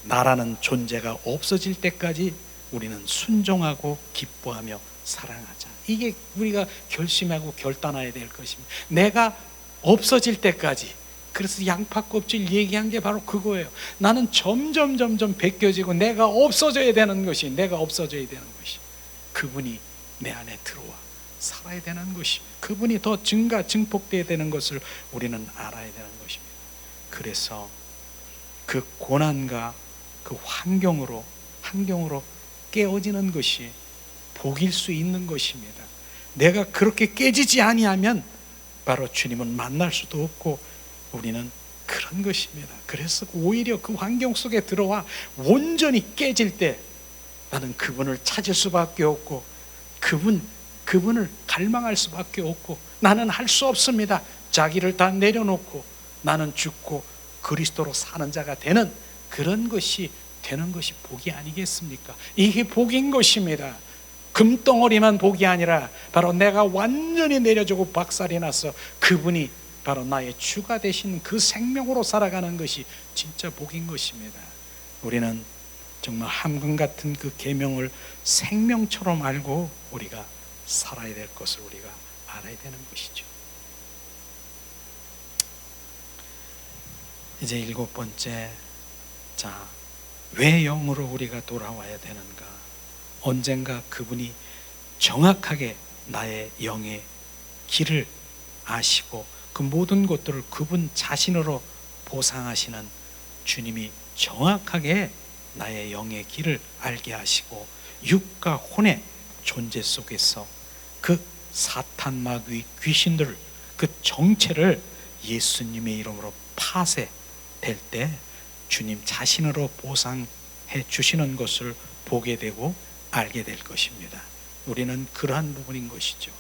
나라는 존재가 없어질 때까지 우리는 순종하고 기뻐하며 사랑하자. 이게 우리가 결심하고 결단해야 될 것입니다. 내가 없어질 때까지. 그래서 양파 껍질 얘기한 게 바로 그거예요. 나는 점점 벗겨지고 내가 없어져야 되는 것이, 그분이 내 안에 들어와 살아야 되는 것입니다. 그분이 더 증폭되어야 되는 것을 우리는 알아야 되는 것입니다. 그래서 그 고난과 그 환경으로 깨어지는 것이 복일 수 있는 것입니다. 내가 그렇게 깨지지 아니하면 바로 주님은 만날 수도 없고 우리는 그런 것입니다. 그래서 오히려 그 환경 속에 들어와 온전히 깨질 때 나는 그분을 찾을 수밖에 없고 그분을 갈망할 수밖에 없고, 나는 할 수 없습니다. 자기를 다 내려놓고 나는 죽고 그리스도로 사는 자가 되는 그런 것이 되는 것이 복이 아니겠습니까? 이게 복인 것입니다. 금덩어리만 복이 아니라 바로 내가 완전히 내려주고 박살이 나서 그분이 바로 나의 주가 되신 그 생명으로 살아가는 것이 진짜 복인 것입니다. 우리는 정말 함금 같은 그 계명을 생명처럼 알고 우리가 살아야 될 것을 우리가 알아야 되는 것이죠. 이제 7번째, 자, 왜 영으로 우리가 돌아와야 되는가? 언젠가 그분이 정확하게 나의 영의 길을 아시고 그 모든 것들을 그분 자신으로 보상하시는 주님이 정확하게 나의 영의 길을 알게 하시고 육과 혼의 존재 속에서 그 사탄 마귀 귀신들 그 정체를 예수님의 이름으로 파쇄될 때 주님 자신으로 보상해 주시는 것을 보게 되고 알게 될 것입니다. 우리는 그러한 부분인 것이죠.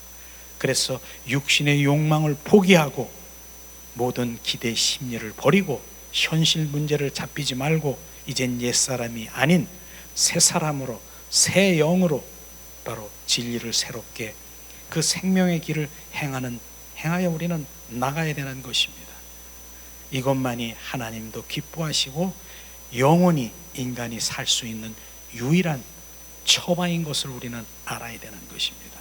그래서 육신의 욕망을 포기하고 모든 기대 심리를 버리고 현실 문제를 잡히지 말고 이젠 옛사람이 아닌 새 사람으로 새 영으로 바로 진리를 새롭게 그 생명의 길을 행하여 우리는 나가야 되는 것입니다. 이것만이 하나님도 기뻐하시고 영원히 인간이 살 수 있는 유일한 처방인 것을 우리는 알아야 되는 것입니다.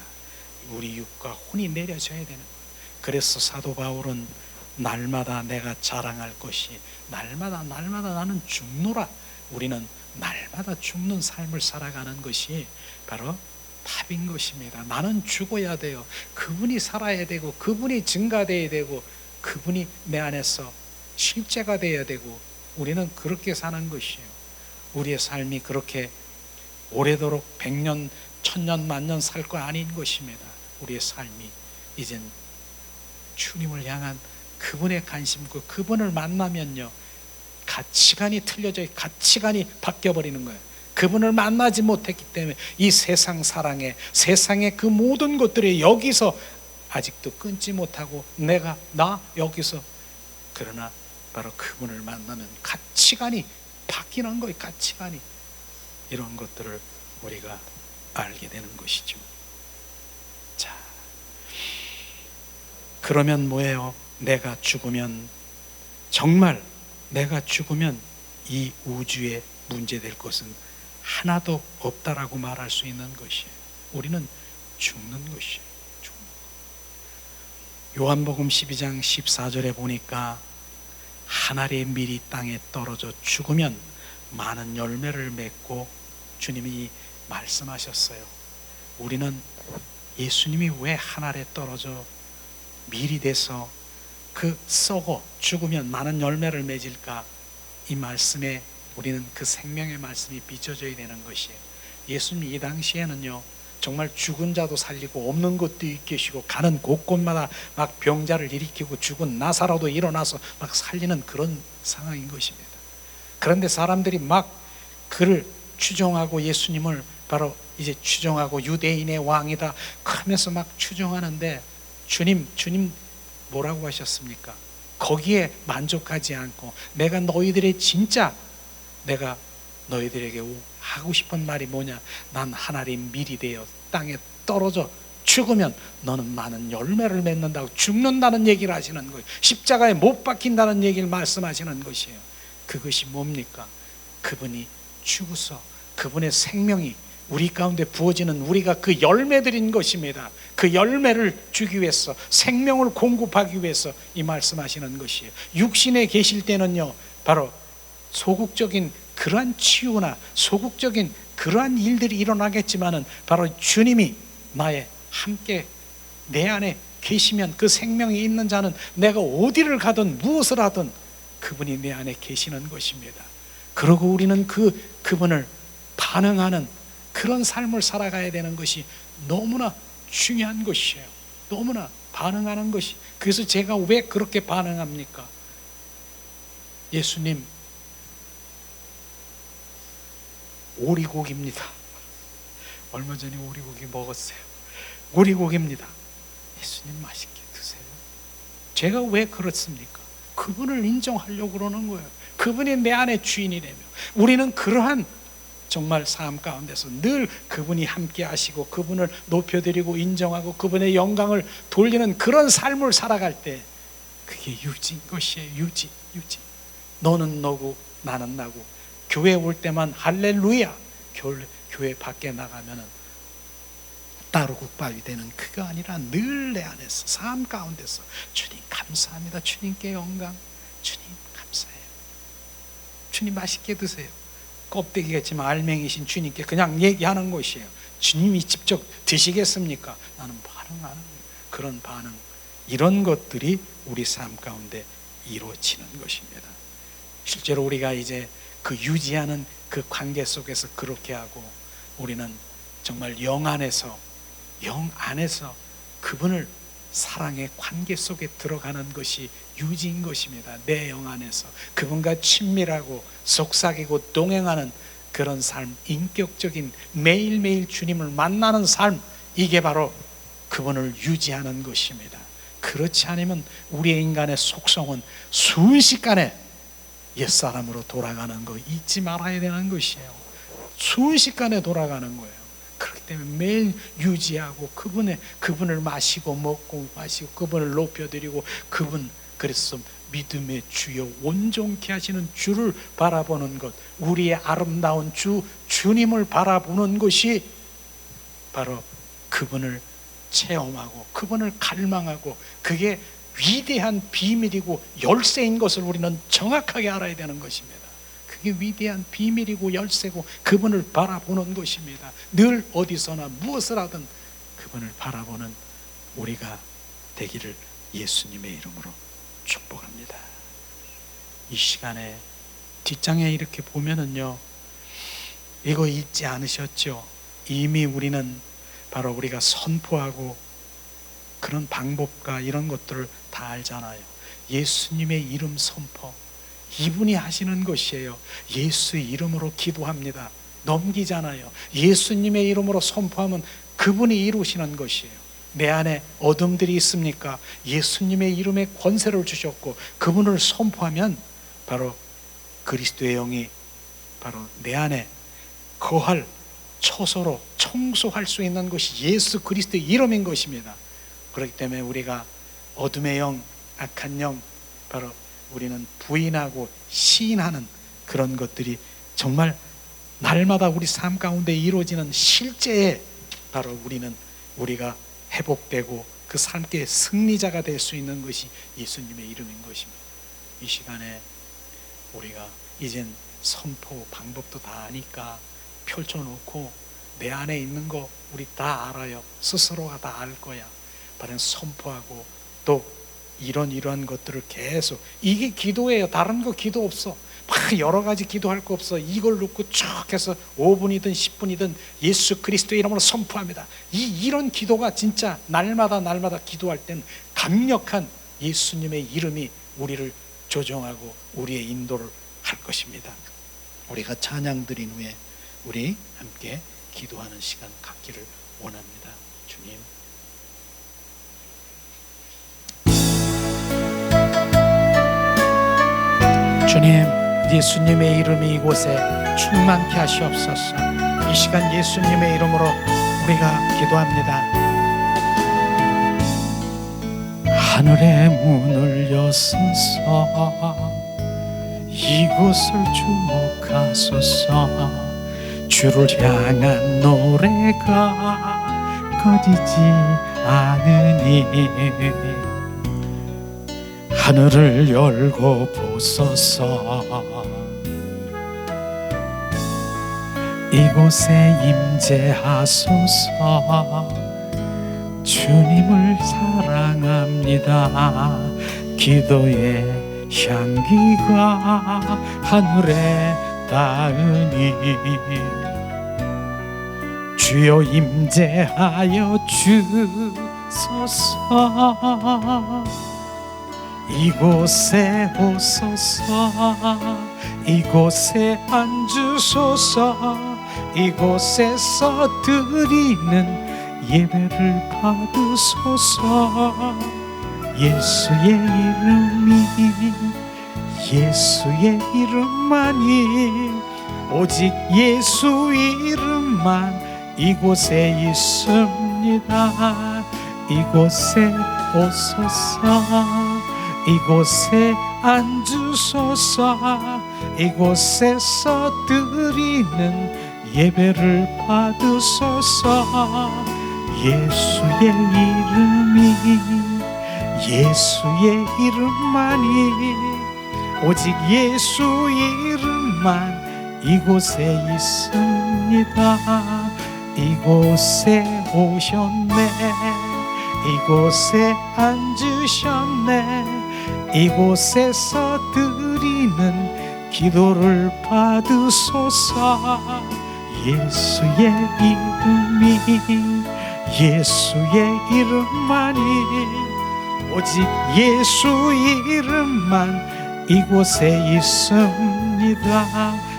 우리 육과 혼이 내려져야 되는 거예요. 그래서 사도 바울은 날마다 내가 자랑할 것이 날마다 나는 죽노라. 우리는 날마다 죽는 삶을 살아가는 것이 바로 답인 것입니다. 나는 죽어야 돼요. 그분이 살아야 되고 그분이 증가되어야 되고 그분이 내 안에서 실제가 되어야 되고 우리는 그렇게 사는 것이에요. 우리의 삶이 그렇게 오래도록 100년, 1000년, 만년 살 거 아닌 것입니다. 우리의 삶이 이젠 주님을 향한 그분의 관심과 그분을 만나면요 가치관이 틀려져요. 가치관이 바뀌어버리는 거예요. 그분을 만나지 못했기 때문에 이 세상 사랑에 세상의 그 모든 것들이 여기서 아직도 끊지 못하고 나 여기서, 그러나 바로 그분을 만나면 가치관이 바뀌는 거예요. 가치관이. 이런 것들을 우리가 알게 되는 것이죠. 자, 그러면 뭐예요? 정말 내가 죽으면 이 우주에 문제될 것은 하나도 없다라고 말할 수 있는 것이에요. 우리는 죽는 것이에요. 요한복음 12장 14절에 보니까 한 알의 밀이 땅에 떨어져 죽으면 많은 열매를 맺고, 주님이 말씀하셨어요. 우리는 예수님이 왜 한 알에 떨어져 밀이 돼서 썩어 죽으면 많은 열매를 맺을까? 이 말씀에 우리는 그 생명의 말씀이 비춰져야 되는 것이에요. 예수님이 이 당시에는요, 정말 죽은 자도 살리고 없는 것도 일으키시고 가는 곳곳마다 막 병자를 일으키고 죽은 나사로도 일어나서 막 살리는 그런 상황인 것입니다. 그런데 사람들이 막 그를 추종하고, 예수님을 바로 이제 추종하고 유대인의 왕이다 그러면서 막 추종하는데, 주님 뭐라고 하셨습니까? 거기에 만족하지 않고 내가 너희들에게 하고 싶은 말이 뭐냐? 난 하나의 밀이 되어 땅에 떨어져 죽으면 너는 많은 열매를 맺는다고, 죽는다는 얘기를 하시는 거예요. 십자가에 못 박힌다는 얘기를 말씀하시는 것이에요. 그것이 뭡니까? 그분이 죽어서 그분의 생명이 우리 가운데 부어지는, 우리가 그 열매들인 것입니다. 그 열매를 주기 위해서, 생명을 공급하기 위해서 이 말씀하시는 것이에요. 육신에 계실 때는요, 바로 소극적인 그러한 치유나 소극적인 그러한 일들이 일어나겠지만은, 바로 주님이 함께 내 안에 계시면, 그 생명이 있는 자는 내가 어디를 가든 무엇을 하든 그분이 내 안에 계시는 것입니다. 그러고 우리는 그분을 반응하는 그런 삶을 살아가야 되는 것이 너무나 중요한 것이에요. 너무나 반응하는 것이. 그래서 제가 왜 그렇게 반응합니까? 예수님, 오리고기입니다. 얼마 전에 오리고기 먹었어요. 오리고기입니다. 예수님 맛있게 드세요. 제가 왜 그렇습니까? 그분을 인정하려고 그러는 거예요. 그분이 내 안의 주인이라며. 우리는 그러한 정말 삶 가운데서 늘 그분이 함께 하시고 그분을 높여드리고 인정하고 그분의 영광을 돌리는 그런 삶을 살아갈 때, 그게 유지인 것이에요. 유지. 너는 너고 나는 나고, 교회 올 때만 할렐루야, 교회 밖에 나가면은 따로 국밥이 되는 그거 아니라 늘 내 안에서, 삶 가운데서 주님 감사합니다. 주님께 영광. 주님 감사해요. 주님 맛있게 드세요. 껍데기겠지만 알맹이신 주님께 그냥 얘기하는 것이에요. 주님이 직접 드시겠습니까? 나는 반응하는 거예요. 그런 반응, 이런 것들이 우리 삶 가운데 이루어지는 것입니다. 실제로 우리가 이제 그 유지하는 그 관계 속에서 그렇게 하고, 우리는 정말 영 안에서 그분을 사랑의 관계 속에 들어가는 것이 유지인 것입니다. 내 영 안에서 그분과 친밀하고 속삭이고 동행하는 그런 삶, 인격적인 매일매일 주님을 만나는 삶, 이게 바로 그분을 유지하는 것입니다. 그렇지 않으면 우리의 인간의 속성은 순식간에 옛사람으로 돌아가는 거 잊지 말아야 되는 것이에요. 순식간에 돌아가는 거예요. 그렇기 때문에 매일 유지하고 그분을 마시고 먹고 마시고 그분을 높여드리고, 그래서 믿음의 주여 온전케 하시는 주를 바라보는 것, 우리의 아름다운 주님을 바라보는 것이 바로 그분을 체험하고 그분을 갈망하고, 그게 위대한 비밀이고 열쇠인 것을 우리는 정확하게 알아야 되는 것입니다. 그게 위대한 비밀이고 열쇠고 그분을 바라보는 것입니다. 늘 어디서나 무엇을 하든 그분을 바라보는 우리가 되기를 예수님의 이름으로 축복합니다. 이 시간에 뒷장에 이렇게 보면은요, 이거 잊지 않으셨죠? 이미 우리는 바로 우리가 선포하고 그런 방법과 이런 것들을 다 알잖아요. 예수님의 이름 선포, 이분이 하시는 것이에요. 예수의 이름으로 기도합니다. 넘기잖아요. 예수님의 이름으로 선포하면 그분이 이루시는 것이에요. 내 안에 어둠들이 있습니까? 예수님의 이름에 권세를 주셨고 그분을 선포하면 바로 그리스도의 영이 바로 내 안에 거할 처소로 청소할 수 있는 것이 예수 그리스도의 이름인 것입니다. 그렇기 때문에 우리가 어둠의 영, 악한 영, 바로 우리는 부인하고 시인하는 그런 것들이 정말 날마다 우리 삶 가운데 이루어지는 실제에 바로 우리가 회복되고 그 삶의 승리자가 될 수 있는 것이 예수님의 이름인 것입니다. 이 시간에 우리가 이젠 선포 방법도 다 아니까 펼쳐놓고 내 안에 있는 거 우리 다 알아요. 스스로가 다 알 거야. 바로 선포하고 또 이러한 것들을 계속, 이게 기도예요. 다른 거 기도 없어. 막 여러 가지 기도할 거 없어. 이걸 놓고 쭉 해서 5분이든 10분이든 예수 그리스도의 이름으로 선포합니다. 이런 기도가 진짜 날마다 기도할 땐 강력한 예수님의 이름이 우리를 조정하고 우리의 인도를 할 것입니다. 우리가 찬양 드린 후에 우리 함께 기도하는 시간 갖기를 원합니다. 주님, 주님, 예수님의 이름이 이곳에 충만케 하시옵소서. 이 시간 예수님의 이름으로 우리가 기도합니다. 하늘의 문을 여소서, 이곳을 주목하소서. 주를 향한 노래가 꺼지지 않으니 하늘을 열고 보소서. 이곳에 임재하소서. 주님을 사랑합니다. 기도의 향기가 하늘에 닿으니 주여 임재하여 주소서. 이곳에 오소서. 이곳에 앉으소서. 이곳에서 드리는 예배를 받으소서. 예수의 이름만이, 오직 예수 이름만 이곳에 있습니다. 이곳에 오소서. 이곳에 앉으소서. 이곳에서 드리는 예배를 받으소서. 예수의 이름만이, 오직 예수 이름만 이곳에 있습니다. 이곳에 오셨네. 이곳에 앉으셨네. 이곳에서 드리는 기도를 받으소서. 예수의 이름만이, 오직 예수 이름만 이곳에 있습니다.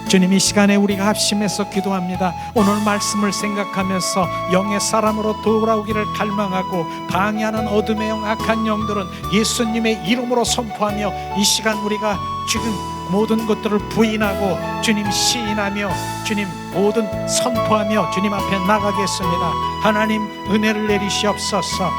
주님, 이 시간에 우리가 합심해서 기도합니다. 오늘 말씀을 생각하면서 영의 사람으로 돌아오기를 갈망하고 방해하는 어둠의 영, 악한 영들은 예수님의 이름으로 선포하며 이 시간 우리가 지금 모든 것들을 부인하고 주님 시인하며 주님 모든 선포하며 주님 앞에 나가겠습니다. 하나님 은혜를 내리시옵소서.